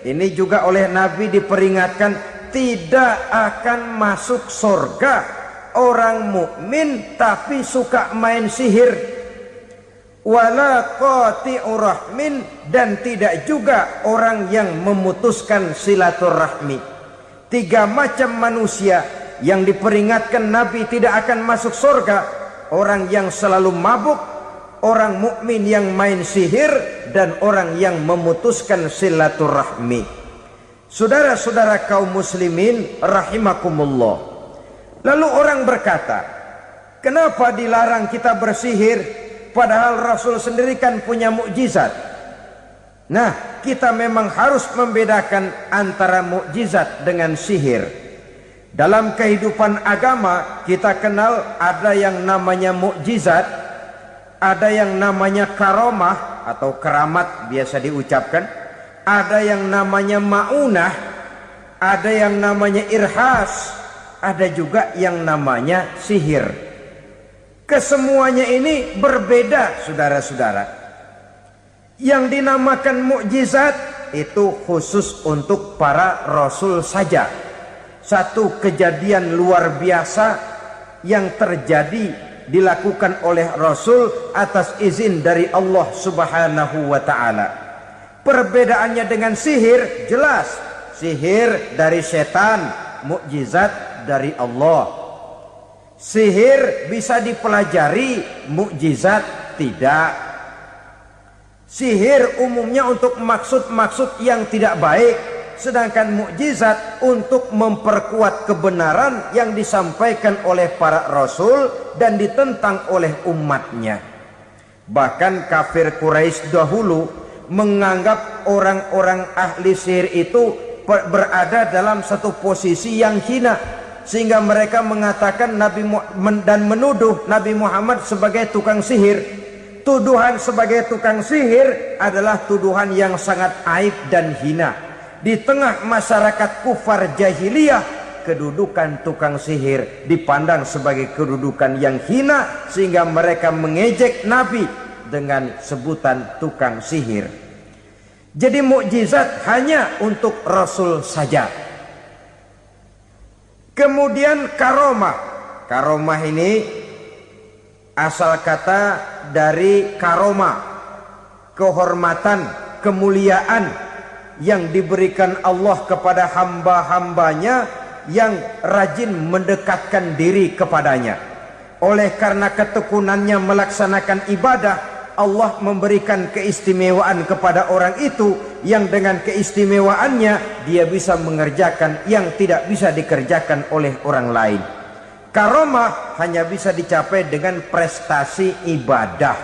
Ini juga oleh Nabi diperingatkan, tidak akan masuk surga orang mukmin tapi suka main sihir. Wala qati'u rahmin, dan tidak juga orang yang memutuskan silaturahmi. Tiga macam manusia yang diperingatkan Nabi tidak akan masuk surga: orang yang selalu mabuk, orang mukmin yang main sihir, dan orang yang memutuskan silaturahmi. Saudara-saudara kaum muslimin rahimakumullah. Lalu orang berkata, kenapa dilarang kita bersihir? Padahal Rasul sendiri kan punya mukjizat. Nah, kita memang harus membedakan antara mukjizat dengan sihir. Dalam kehidupan agama kita kenal ada yang namanya mukjizat, ada yang namanya karomah atau keramat biasa diucapkan, ada yang namanya maunah, ada yang namanya irhas, ada juga yang namanya sihir. Kesemuanya ini berbeda, saudara-saudara. Yang dinamakan mukjizat itu khusus untuk para rasul saja. satu kejadian luar biasa yang terjadi dilakukan oleh Rasul atas izin dari Allah Subhanahu wa ta'ala. Perbedaannya dengan sihir jelas. Sihir dari setan, mukjizat dari Allah. Sihir bisa dipelajari, mukjizat tidak. Sihir umumnya untuk maksud-maksud yang tidak baik, sedangkan mukjizat untuk memperkuat kebenaran yang disampaikan oleh para rasul dan ditentang oleh umatnya. Bahkan kafir Quraisy dahulu menganggap orang-orang ahli sihir itu berada dalam satu posisi yang hina, sehingga mereka mengatakan dan menuduh Nabi Muhammad sebagai tukang sihir. Tuduhan sebagai tukang sihir adalah tuduhan yang sangat aib dan hina. Di tengah masyarakat kufar jahiliyah, kedudukan tukang sihir dipandang sebagai kedudukan yang hina, sehingga mereka mengejek Nabi dengan sebutan tukang sihir. Jadi mukjizat hanya untuk Rasul saja. Kemudian karomah. Karomah ini asal kata dari karoma, kehormatan, kemuliaan yang diberikan Allah kepada hamba-hambanya yang rajin mendekatkan diri kepadanya. Oleh karena ketekunannya melaksanakan ibadah, Allah memberikan keistimewaan kepada orang itu, yang dengan keistimewaannya dia bisa mengerjakan yang tidak bisa dikerjakan oleh orang lain. Karomah hanya bisa dicapai dengan prestasi ibadah.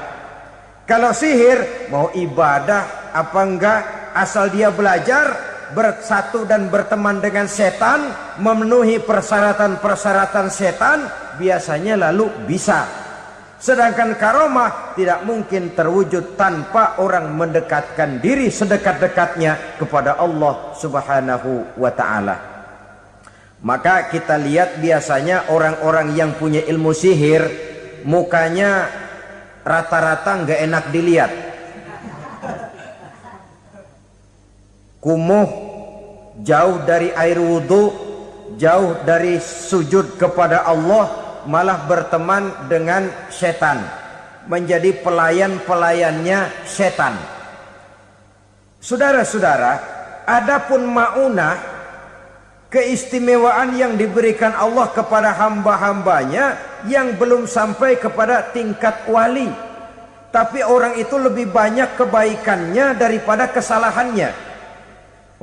Kalau sihir, mau ibadah apa enggak, asal dia belajar, bersatu dan berteman dengan setan, memenuhi persyaratan-persyaratan setan, biasanya lalu bisa. Sedangkan karomah tidak mungkin terwujud tanpa orang mendekatkan diri sedekat-dekatnya kepada Allah Subhanahu wa ta'ala. Maka kita lihat biasanya orang-orang yang punya ilmu sihir, mukanya rata-rata nggak enak dilihat. Kumuh, jauh dari air wudhu, jauh dari sujud kepada Allah, malah berteman dengan setan, menjadi pelayan-pelayannya setan. Saudara-saudara, adapun maunah, keistimewaan yang diberikan Allah kepada hamba-hambanya yang belum sampai kepada tingkat wali, tapi orang itu lebih banyak kebaikannya daripada kesalahannya.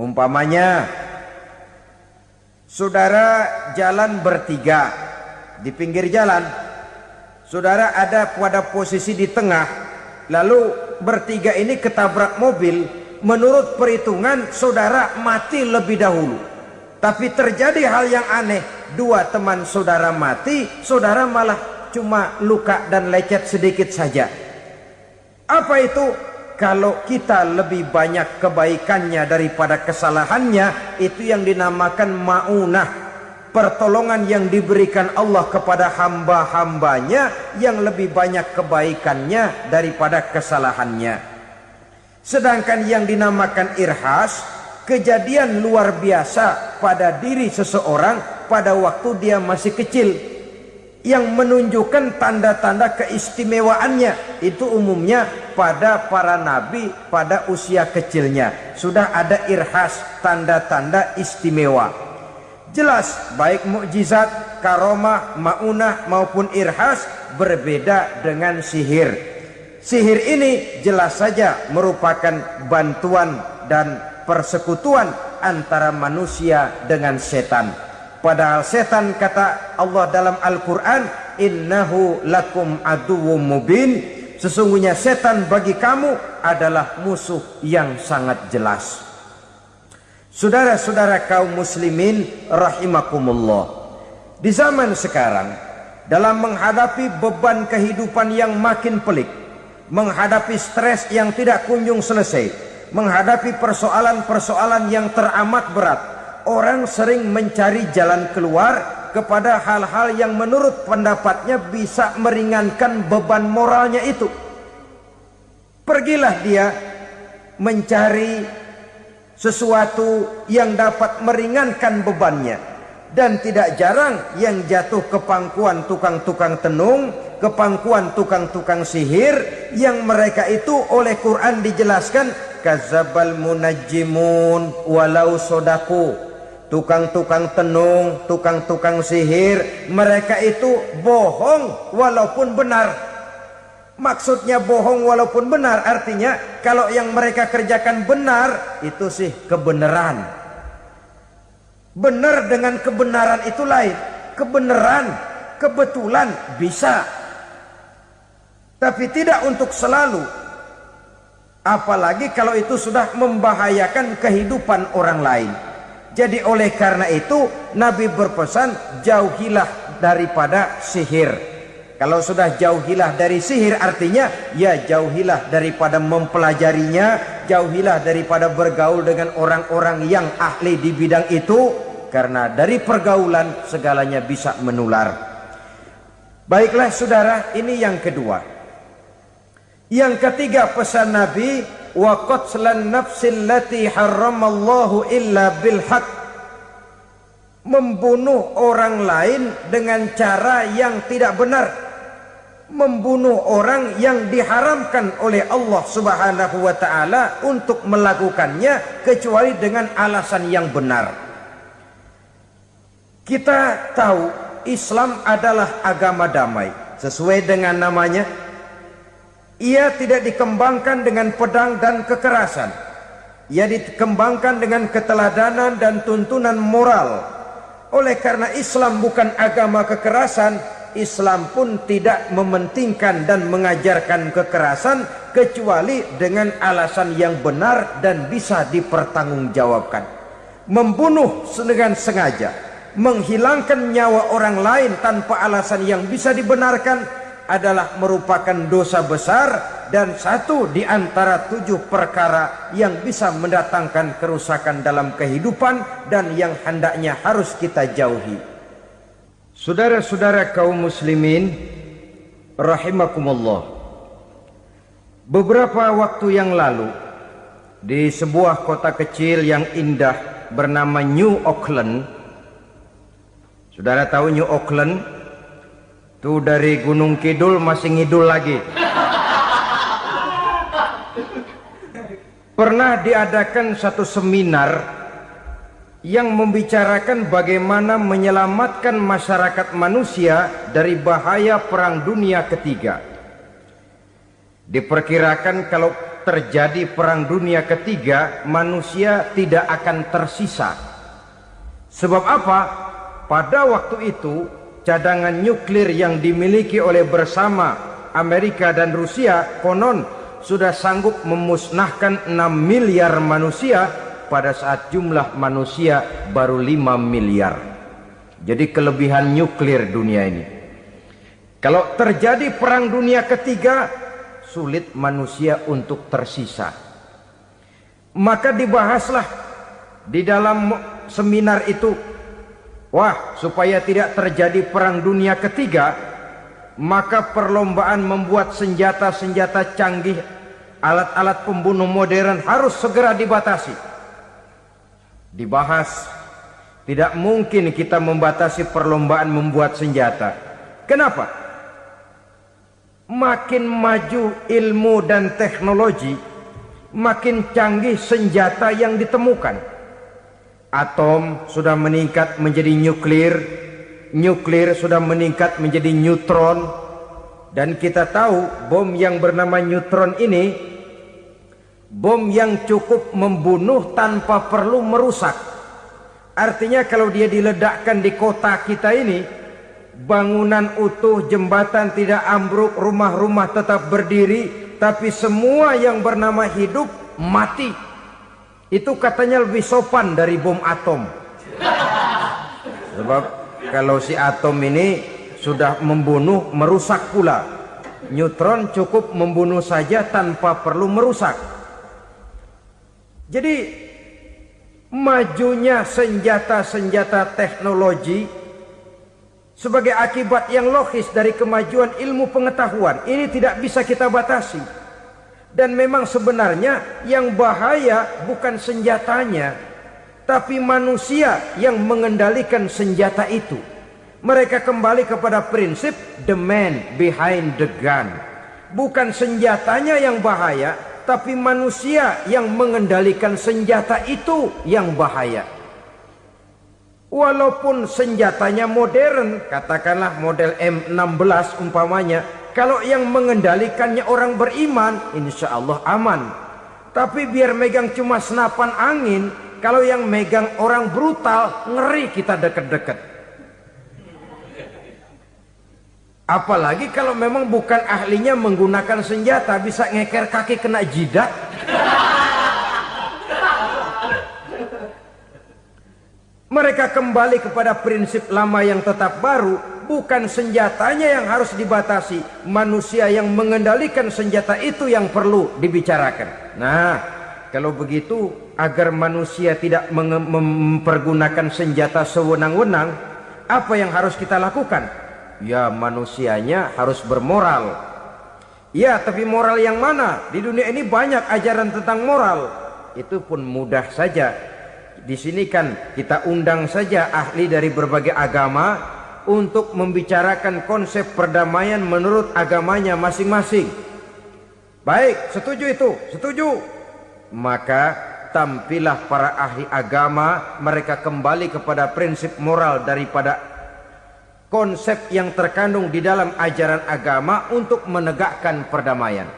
Umpamanya, saudara jalan bertiga di pinggir jalan, saudara ada pada posisi di tengah, lalu bertiga ini ketabrak mobil. Menurut perhitungan saudara mati lebih dahulu. Tapi terjadi hal yang aneh, dua teman saudara mati, saudara malah cuma luka dan lecet sedikit saja. Apa itu? Kalau kita lebih banyak kebaikannya daripada kesalahannya, itu yang dinamakan maunah, pertolongan yang diberikan Allah kepada hamba-hambanya yang lebih banyak kebaikannya daripada kesalahannya. Sedangkan yang dinamakan irhas, kejadian luar biasa pada diri seseorang pada waktu dia masih kecil, yang menunjukkan tanda-tanda keistimewaannya. Itu umumnya pada para nabi pada usia kecilnya sudah ada irhas, tanda-tanda istimewa. Jelas baik mukjizat, karomah, maunah maupun irhas berbeda dengan sihir. Sihir ini jelas saja merupakan bantuan dan persekutuan antara manusia dengan setan. Padahal setan, kata Allah dalam Al-Quran, innahu lakum aduwwum mubin, sesungguhnya setan bagi kamu adalah musuh yang sangat jelas. Saudara-saudara kaum muslimin rahimakumullah, di zaman sekarang dalam menghadapi beban kehidupan yang makin pelik, menghadapi stres yang tidak kunjung selesai, menghadapi persoalan-persoalan yang teramat berat, orang sering mencari jalan keluar kepada hal-hal yang menurut pendapatnya bisa meringankan beban moralnya itu. Pergilah dia mencari sesuatu yang dapat meringankan bebannya. Dan tidak jarang yang jatuh ke pangkuan tukang-tukang tenung, ke pangkuan tukang-tukang sihir, yang mereka itu oleh Quran dijelaskan kadzabal munajjimun walau sodaku. Tukang-tukang tenung, tukang-tukang sihir, mereka itu bohong walaupun benar. Maksudnya bohong walaupun benar artinya kalau yang mereka kerjakan benar itu sih kebenaran. Benar dengan kebenaran itu lain. Kebenaran, kebetulan bisa, tapi tidak untuk selalu. Apalagi kalau itu sudah membahayakan kehidupan orang lain. Jadi oleh karena itu Nabi berpesan jauhilah daripada sihir. Kalau sudah jauhilah dari sihir artinya ya jauhilah daripada mempelajarinya, jauhilah daripada bergaul dengan orang-orang yang ahli di bidang itu, karena dari pergaulan segalanya bisa menular. Baiklah saudara, ini yang kedua. Yang ketiga pesan Nabi, wa qatlan nafsil lati harramallahu illa bil haq. Membunuh orang lain dengan cara yang tidak benar. Membunuh orang yang diharamkan oleh Allah Subhanahu wa taala untuk melakukannya kecuali dengan alasan yang benar. Kita tahu Islam adalah agama damai. Sesuai dengan namanya, ia tidak dikembangkan dengan pedang dan kekerasan. Ia dikembangkan dengan keteladanan dan tuntunan moral. Oleh karena Islam bukan agama kekerasan, Islam pun tidak mementingkan dan mengajarkan kekerasan kecuali dengan alasan yang benar dan bisa dipertanggungjawabkan. Membunuh dengan sengaja, menghilangkan nyawa orang lain tanpa alasan yang bisa dibenarkan adalah merupakan dosa besar dan satu di antara 7 perkara yang bisa mendatangkan kerusakan dalam kehidupan dan yang hendaknya harus kita jauhi. Saudara-saudara kaum muslimin rahimakumullah, beberapa waktu yang lalu di sebuah kota kecil yang indah bernama New Auckland. Saudara tahu New Auckland? Itu dari Gunung Kidul masih ngidul lagi. Pernah diadakan satu seminar yang membicarakan bagaimana menyelamatkan masyarakat manusia dari bahaya Perang Dunia Ketiga. Diperkirakan kalau terjadi Perang Dunia Ketiga, manusia tidak akan tersisa. Sebab apa? Pada waktu itu cadangan nuklir yang dimiliki oleh bersama Amerika dan Rusia konon sudah sanggup memusnahkan 6 miliar manusia pada saat jumlah manusia baru 5 miliar. Jadi kelebihan nuklir dunia ini. Kalau terjadi Perang Dunia Ketiga, sulit manusia untuk tersisa. Maka dibahaslah di dalam seminar itu, wah, supaya tidak terjadi Perang Dunia Ketiga, maka perlombaan membuat senjata-senjata canggih, alat-alat pembunuh modern harus segera dibatasi. Dibahas, tidak mungkin kita membatasi perlombaan membuat senjata. Kenapa? Makin maju ilmu dan teknologi, makin canggih senjata yang ditemukan. Atom sudah meningkat menjadi nuklir, nuklir sudah meningkat menjadi neutron, dan kita tahu bom yang bernama neutron ini bom yang cukup membunuh tanpa perlu merusak. Artinya kalau dia diledakkan di kota kita ini, bangunan utuh, jembatan tidak ambruk, rumah-rumah tetap berdiri, tapi semua yang bernama hidup mati. Itu katanya lebih sopan dari bom atom. Sebab kalau si atom ini sudah membunuh, merusak pula. Neutron cukup membunuh saja tanpa perlu merusak. Jadi majunya senjata-senjata teknologi sebagai akibat yang logis dari kemajuan ilmu pengetahuan ini tidak bisa kita batasi. Dan memang sebenarnya yang bahaya bukan senjatanya, tapi manusia yang mengendalikan senjata itu. Mereka kembali kepada prinsip the man behind the gun. Bukan senjatanya yang bahaya, tapi manusia yang mengendalikan senjata itu yang bahaya. Walaupun senjatanya modern, katakanlah model M16 umpamanya, kalau yang mengendalikannya orang beriman, insya Allah aman. Tapi biar megang cuma senapan angin, kalau yang megang orang brutal, ngeri kita deket-deket. Apalagi kalau memang bukan ahlinya menggunakan senjata, bisa ngeker kaki kena jidat. Mereka kembali kepada prinsip lama yang tetap baru. Bukan senjatanya yang harus dibatasi, manusia yang mengendalikan senjata itu yang perlu dibicarakan. Nah, kalau begitu, agar manusia tidak mempergunakan senjata sewenang-wenang, apa yang harus kita lakukan? Ya, manusianya harus bermoral. Ya, tapi moral yang mana? Di dunia ini banyak ajaran tentang moral. Itu pun mudah saja. Di sini kan kita undang saja ahli dari berbagai agama untuk membicarakan konsep perdamaian menurut agamanya masing-masing. Baik, setuju itu? Setuju. Maka tampillah para ahli agama, mereka kembali kepada prinsip moral daripada konsep yang terkandung di dalam ajaran agama untuk menegakkan perdamaian.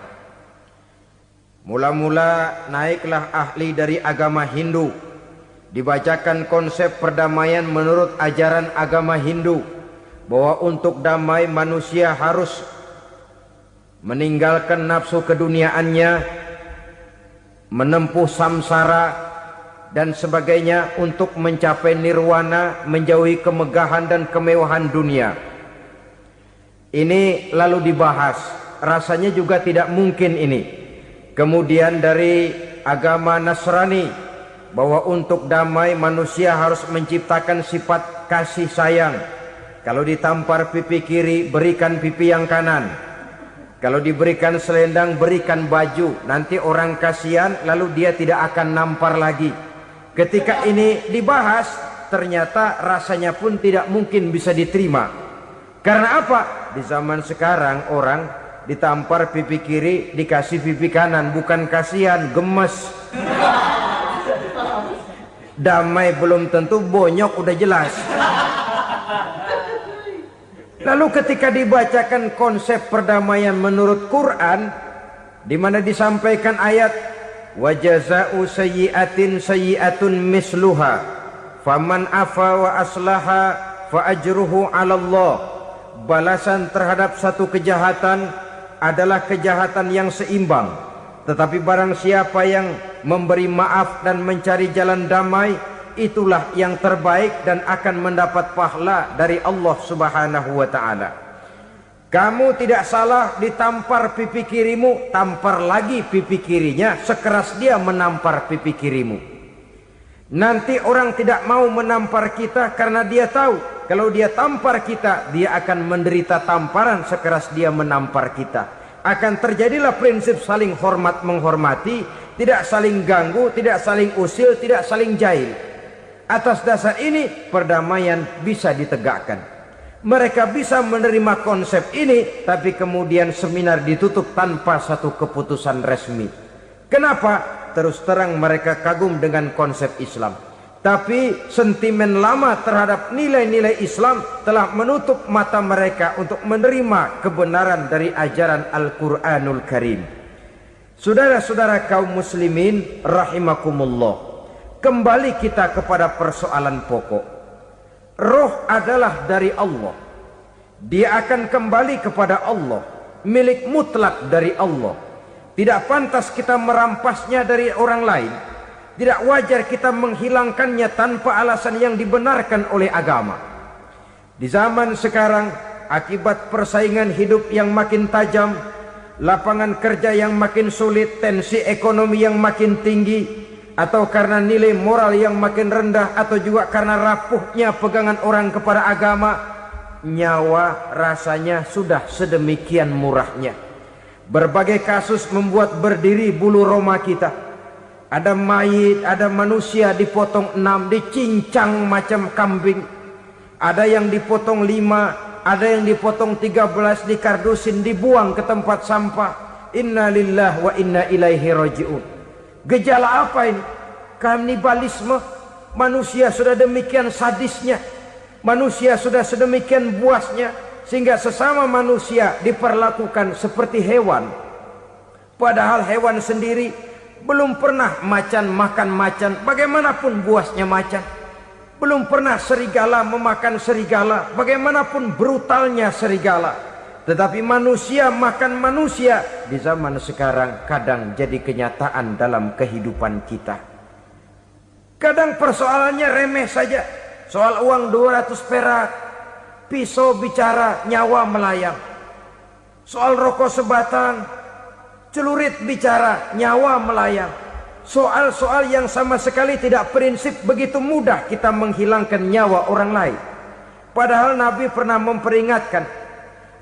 Mula-mula naiklah ahli dari agama Hindu, dibacakan konsep perdamaian menurut ajaran agama Hindu, bahwa untuk damai manusia harus meninggalkan nafsu keduniaannya, menempuh samsara dan sebagainya untuk mencapai nirwana, menjauhi kemegahan dan kemewahan dunia. Ini lalu dibahas, rasanya juga tidak mungkin ini. Kemudian dari agama Nasrani, bahwa untuk damai manusia harus menciptakan sifat kasih sayang. Kalau ditampar pipi kiri, berikan pipi yang kanan. Kalau diberikan selendang, berikan baju. Nanti orang kasihan, lalu dia tidak akan nampar lagi. Ketika ini dibahas, ternyata rasanya pun tidak mungkin bisa diterima. Karena apa? Di zaman sekarang orang ditampar pipi kiri, dikasih pipi kanan. Bukan kasihan, gemes. Damai belum tentu, bonyok udah jelas. Lalu ketika dibacakan konsep perdamaian menurut Quran, di mana disampaikan ayat wa jazaa'u sayyi'atin sayyi'atun misluha faman afa wa aslaha fa ajruhu 'ala Allah. Balasan terhadap satu kejahatan adalah kejahatan yang seimbang, tetapi barang siapa yang memberi maaf dan mencari jalan damai, itulah yang terbaik dan akan mendapat pahala dari Allah Subhanahu wa ta'ala. Kamu tidak salah ditampar pipi kirimu, tampar lagi pipi kirinya sekeras dia menampar pipi kirimu. Nanti orang tidak mau menampar kita karena dia tahu kalau dia tampar kita, dia akan menderita tamparan sekeras dia menampar kita. Akan terjadilah prinsip saling hormat menghormati, tidak saling ganggu, tidak saling usil, tidak saling jahil. Atas dasar ini perdamaian bisa ditegakkan. Mereka bisa menerima konsep ini, tapi kemudian seminar ditutup tanpa satu keputusan resmi. Kenapa? Terus terang mereka kagum dengan konsep Islam, tapi sentimen lama terhadap nilai-nilai Islam telah menutup mata mereka untuk menerima kebenaran dari ajaran Al-Quranul Karim. Saudara-saudara kaum muslimin rahimakumullah, kembali kita kepada persoalan pokok. Roh adalah dari Allah. Dia akan kembali kepada Allah, milik mutlak dari Allah. Tidak pantas kita merampasnya dari orang lain. Tidak wajar kita menghilangkannya tanpa alasan yang dibenarkan oleh agama. Di zaman sekarang, akibat persaingan hidup yang makin tajam, lapangan kerja yang makin sulit, tensi ekonomi yang makin tinggi, atau karena nilai moral yang makin rendah, atau juga karena rapuhnya pegangan orang kepada agama, nyawa rasanya sudah sedemikian murahnya. Berbagai kasus membuat berdiri bulu roma kita. Ada mayit, ada manusia dipotong 6, dicincang macam kambing. Ada yang dipotong 5, ada yang dipotong 13, dikardusin, dibuang ke tempat sampah. Inna lillahi wa inna ilaihi raji'un. Gejala apa ini? Kanibalisme. Manusia sudah demikian sadisnya, manusia sudah sedemikian buasnya, sehingga sesama manusia diperlakukan seperti hewan. Padahal hewan sendiri belum pernah macan makan macan, bagaimanapun buasnya macan. Belum pernah serigala memakan serigala, bagaimanapun brutalnya serigala. Tetapi manusia makan manusia di zaman sekarang kadang jadi kenyataan dalam kehidupan kita. Kadang persoalannya remeh saja. Soal uang 200 perak, pisau bicara, nyawa melayang. Soal rokok sebatang, celurit bicara, nyawa melayang. Soal-soal yang sama sekali tidak prinsip, begitu mudah kita menghilangkan nyawa orang lain. Padahal Nabi pernah memperingatkan,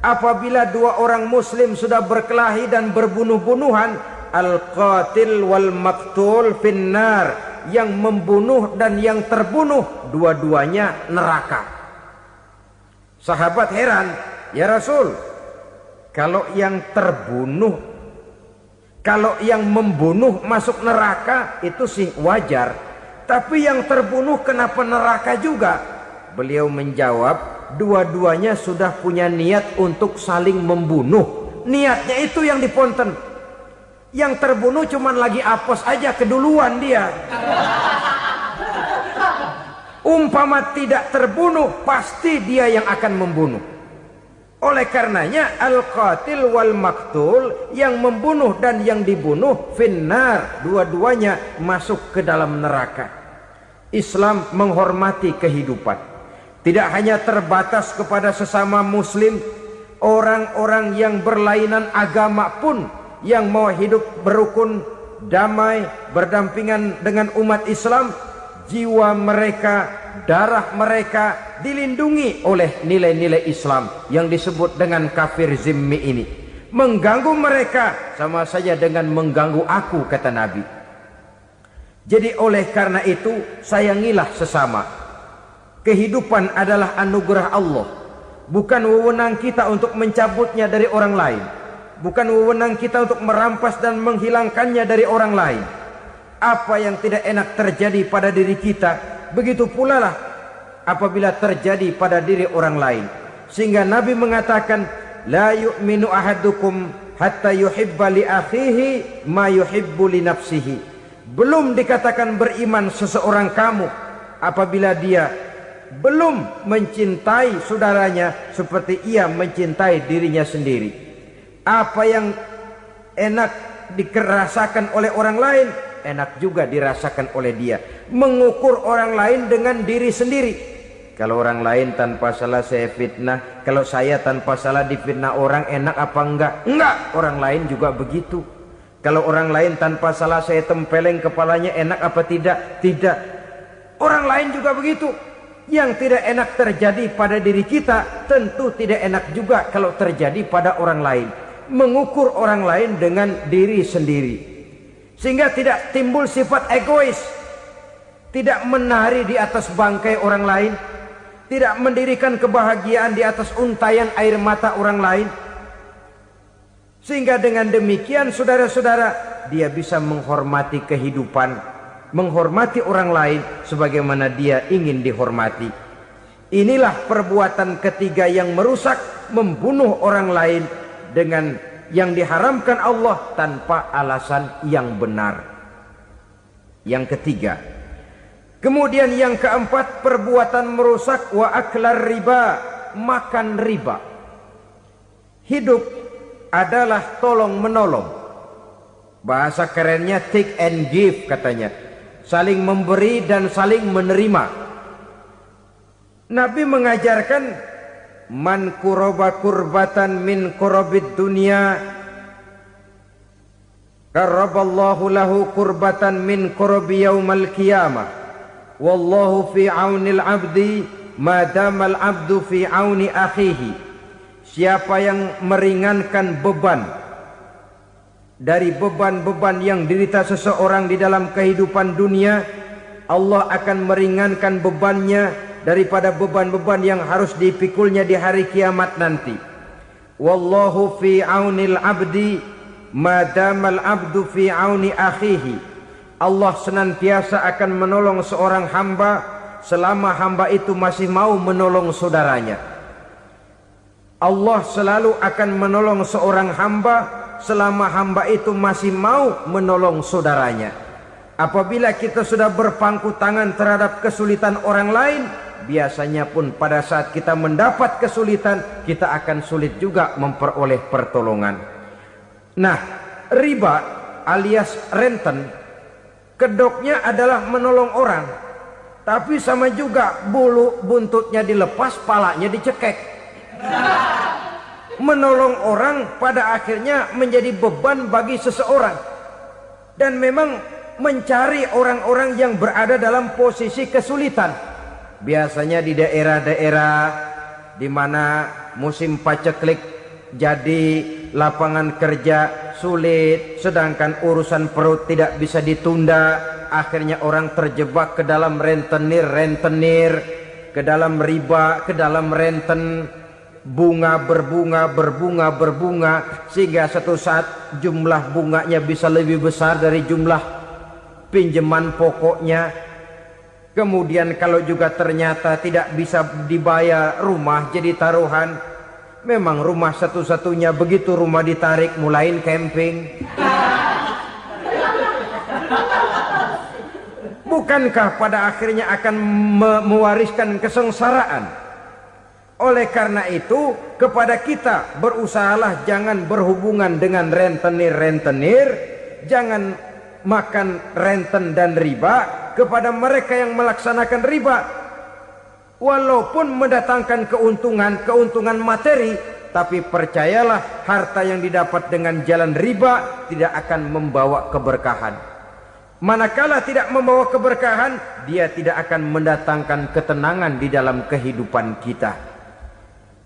apabila dua orang muslim sudah berkelahi dan berbunuh-bunuhan, al-qatil wal maktul finnar, yang membunuh dan yang terbunuh dua-duanya neraka. Sahabat heran, ya Rasul, kalau yang terbunuh, kalau yang membunuh masuk neraka itu sih wajar, tapi yang terbunuh kenapa neraka juga? Beliau menjawab, dua-duanya sudah punya niat untuk saling membunuh. Niatnya itu yang diponten. Yang terbunuh cuman lagi apes aja, keduluan dia. Umpama tidak terbunuh, pasti dia yang akan membunuh. Oleh karenanya al-qatil wal maktul, yang membunuh dan yang dibunuh finnar, dua-duanya masuk ke dalam neraka. Islam menghormati kehidupan, tidak hanya terbatas kepada sesama muslim, orang-orang yang berlainan agama pun yang mau hidup berukun, damai, berdampingan dengan umat Islam, jiwa mereka, darah mereka dilindungi oleh nilai-nilai Islam yang disebut dengan kafir zimmi ini. Mengganggu mereka sama saja dengan mengganggu aku, kata Nabi. Jadi oleh karena itu, sayangilah sesama. Kehidupan adalah anugerah Allah, bukan wewenang kita untuk mencabutnya dari orang lain. Bukan wewenang kita untuk merampas dan menghilangkannya dari orang lain. Apa yang tidak enak terjadi pada diri kita, begitu pula lah apabila terjadi pada diri orang lain. Sehingga Nabi mengatakan, la yu'minu ahadukum hatta yuhibba li akhihi ma yuhibbu li nafsihi. Belum dikatakan beriman seseorang kamu apabila dia belum mencintai saudaranya seperti ia mencintai dirinya sendiri. Apa yang enak dirasakan oleh orang lain, enak juga dirasakan oleh dia. Mengukur orang lain dengan diri sendiri. Kalau orang lain tanpa salah saya fitnah, kalau saya tanpa salah difitnah orang, enak apa enggak? Enggak, orang lain juga begitu. Kalau orang lain tanpa salah saya tempeleng kepalanya, enak apa tidak? Tidak. Orang lain juga begitu. Yang tidak enak terjadi pada diri kita, tentu tidak enak juga kalau terjadi pada orang lain. Mengukur orang lain dengan diri sendiri, sehingga tidak timbul sifat egois, tidak menari di atas bangkai orang lain, tidak mendirikan kebahagiaan di atas untayan air mata orang lain. Sehingga dengan demikian saudara-saudara, dia bisa menghormati kehidupan, menghormati orang lain sebagaimana dia ingin dihormati. Inilah perbuatan ketiga yang merusak, membunuh orang lain dengan yang diharamkan Allah tanpa alasan yang benar. Yang ketiga. Kemudian yang keempat, perbuatan merusak wa aklar riba, makan riba. Hidup adalah tolong menolong. Bahasa kerennya take and give katanya. Saling memberi dan saling menerima. Nabi mengajarkan, man kuraba kurbatan min kurabid dunya karaballahu lahu kurbatan min kurabi yaumal qiyamah wallahu fi aunil abdi madamal abdu fi auni akhihi. Siapa yang meringankan beban dari beban-beban yang dirita seseorang di dalam kehidupan dunia, Allah akan meringankan bebannya daripada beban-beban yang harus dipikulnya di hari kiamat nanti. Wallahu fi aunil abdi madamal abdu fi auni akhihi. Allah senantiasa akan menolong seorang hamba selama hamba itu masih mau menolong saudaranya. Allah selalu akan menolong seorang hamba selama hamba itu masih mau menolong saudaranya. Apabila kita sudah berpangku tangan terhadap kesulitan orang lain, biasanya pun pada saat kita mendapat kesulitan, kita akan sulit juga memperoleh pertolongan. Nah, riba alias renten, kedoknya adalah menolong orang, tapi sama juga bulu buntutnya dilepas, palanya dicekek. Menolong orang pada akhirnya menjadi beban bagi seseorang, dan memang mencari orang-orang yang berada dalam posisi kesulitan, biasanya di daerah-daerah di mana musim paceklik, jadi lapangan kerja sulit, sedangkan urusan perut tidak bisa ditunda. Akhirnya orang terjebak ke dalam rentenir, ke dalam riba, ke dalam renten. Bunga berbunga, sehingga satu saat jumlah bunganya bisa lebih besar dari jumlah pinjaman pokoknya. Kemudian kalau juga ternyata tidak bisa dibayar, rumah jadi taruhan. Memang rumah satu-satunya, begitu rumah ditarik mulain camping. Bukankah pada akhirnya akan mewariskan kesengsaraan? Oleh karena itu, kepada kita berusahalah jangan berhubungan dengan rentenir, jangan makan renten dan riba. Kepada mereka yang melaksanakan riba, walaupun mendatangkan keuntungan materi, tapi percayalah, harta yang didapat dengan jalan riba tidak akan membawa keberkahan. Manakala tidak membawa keberkahan, dia tidak akan mendatangkan ketenangan di dalam kehidupan kita.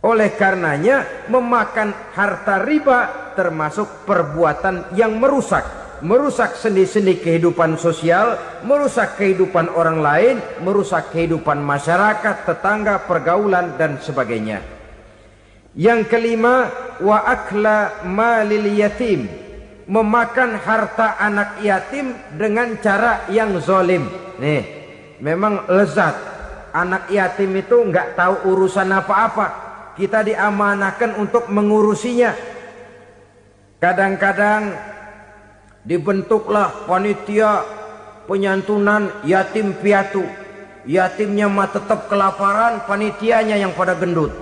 Oleh karenanya, memakan harta riba termasuk perbuatan yang merusak sendi-sendi kehidupan sosial, merusak kehidupan orang lain, merusak kehidupan masyarakat, tetangga, pergaulan, dan sebagainya. Yang kelima, wa akla malil yatim, memakan harta anak yatim dengan cara yang zalim. Nih, memang lezat. Anak yatim itu nggak tahu urusan apa-apa. Kita diamanahkan untuk mengurusinya. Kadang-kadang dibentuklah panitia penyantunan yatim piatu. Yatimnya mah tetap kelaparan, panitianya yang pada gendut.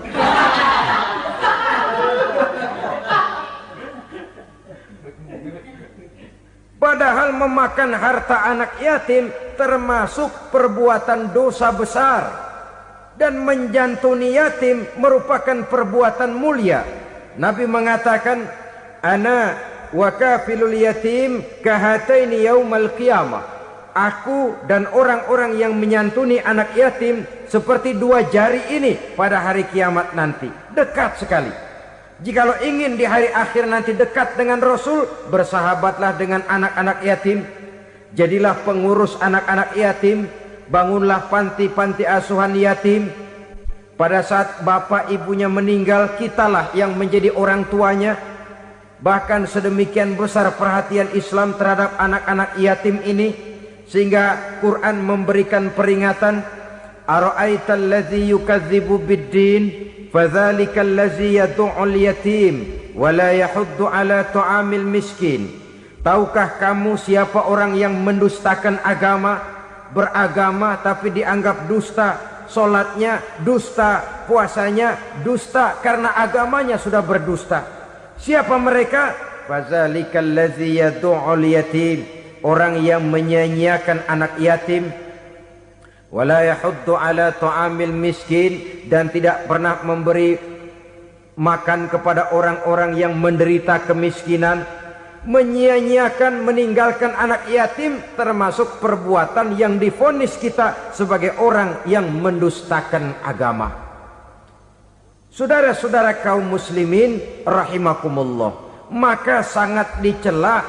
Padahal memakan harta anak yatim termasuk perbuatan dosa besar. Dan menjantuni yatim merupakan perbuatan mulia. Nabi mengatakan, ana wa kafilul yatim kahataini yaumal qiyamah. Aku dan orang-orang yang menyantuni anak yatim seperti dua jari ini pada hari kiamat nanti. Dekat sekali. Jikalau ingin di hari akhir nanti dekat dengan Rasul, bersahabatlah dengan anak-anak yatim. Jadilah pengurus anak-anak yatim. Bangunlah panti-panti asuhan yatim. Pada saat bapak ibunya meninggal, kitalah yang menjadi orang tuanya. Bahkan sedemikian besar perhatian Islam terhadap anak-anak yatim ini, sehingga Quran memberikan peringatan, ara'aital ladzi yukadzibu biddin fadzalikal ladzi yad'ul yatim wa la yahuddu ala ta'amil miskin. Tahukah kamu siapa orang yang mendustakan agama? Beragama tapi dianggap dusta, solatnya dusta, puasanya dusta, karena agamanya sudah berdusta. Siapa mereka? Fazalikal ladzi yad'ul yatim, orang yang menyia-nyiakan anak yatim. Wala yahuddu ala ta'amil miskin, dan tidak pernah memberi makan kepada orang-orang yang menderita kemiskinan. Menyia-nyiakan, meninggalkan anak yatim termasuk perbuatan yang divonis kita sebagai orang yang mendustakan agama. Saudara-saudara kaum muslimin rahimakumullah, maka sangat dicela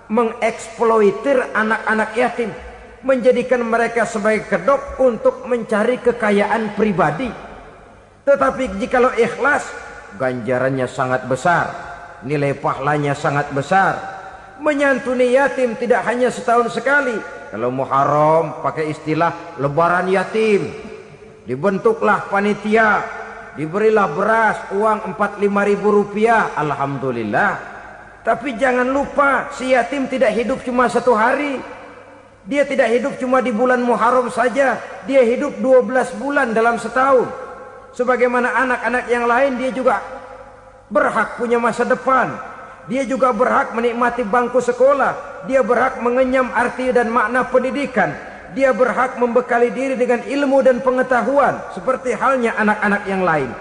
mengeksploitir anak-anak yatim, menjadikan mereka sebagai kedok untuk mencari kekayaan pribadi. Tetapi jikalau ikhlas, ganjarannya sangat besar, nilai pahalanya sangat besar. Menyantuni yatim tidak hanya setahun sekali. Kalau Muharram pakai istilah lebaran yatim, dibentuklah panitia, diberilah beras, uang 4-5 ribu rupiah, alhamdulillah. Tapi jangan lupa, si yatim tidak hidup cuma 1 hari. Dia tidak hidup cuma di bulan Muharram saja, dia hidup 12 bulan dalam setahun. Sebagaimana anak-anak yang lain, dia juga berhak punya masa depan. Dia juga berhak menikmati bangku sekolah. Dia berhak mengenyam arti dan makna pendidikan. Dia berhak membekali diri dengan ilmu dan pengetahuan, seperti halnya anak-anak yang lain.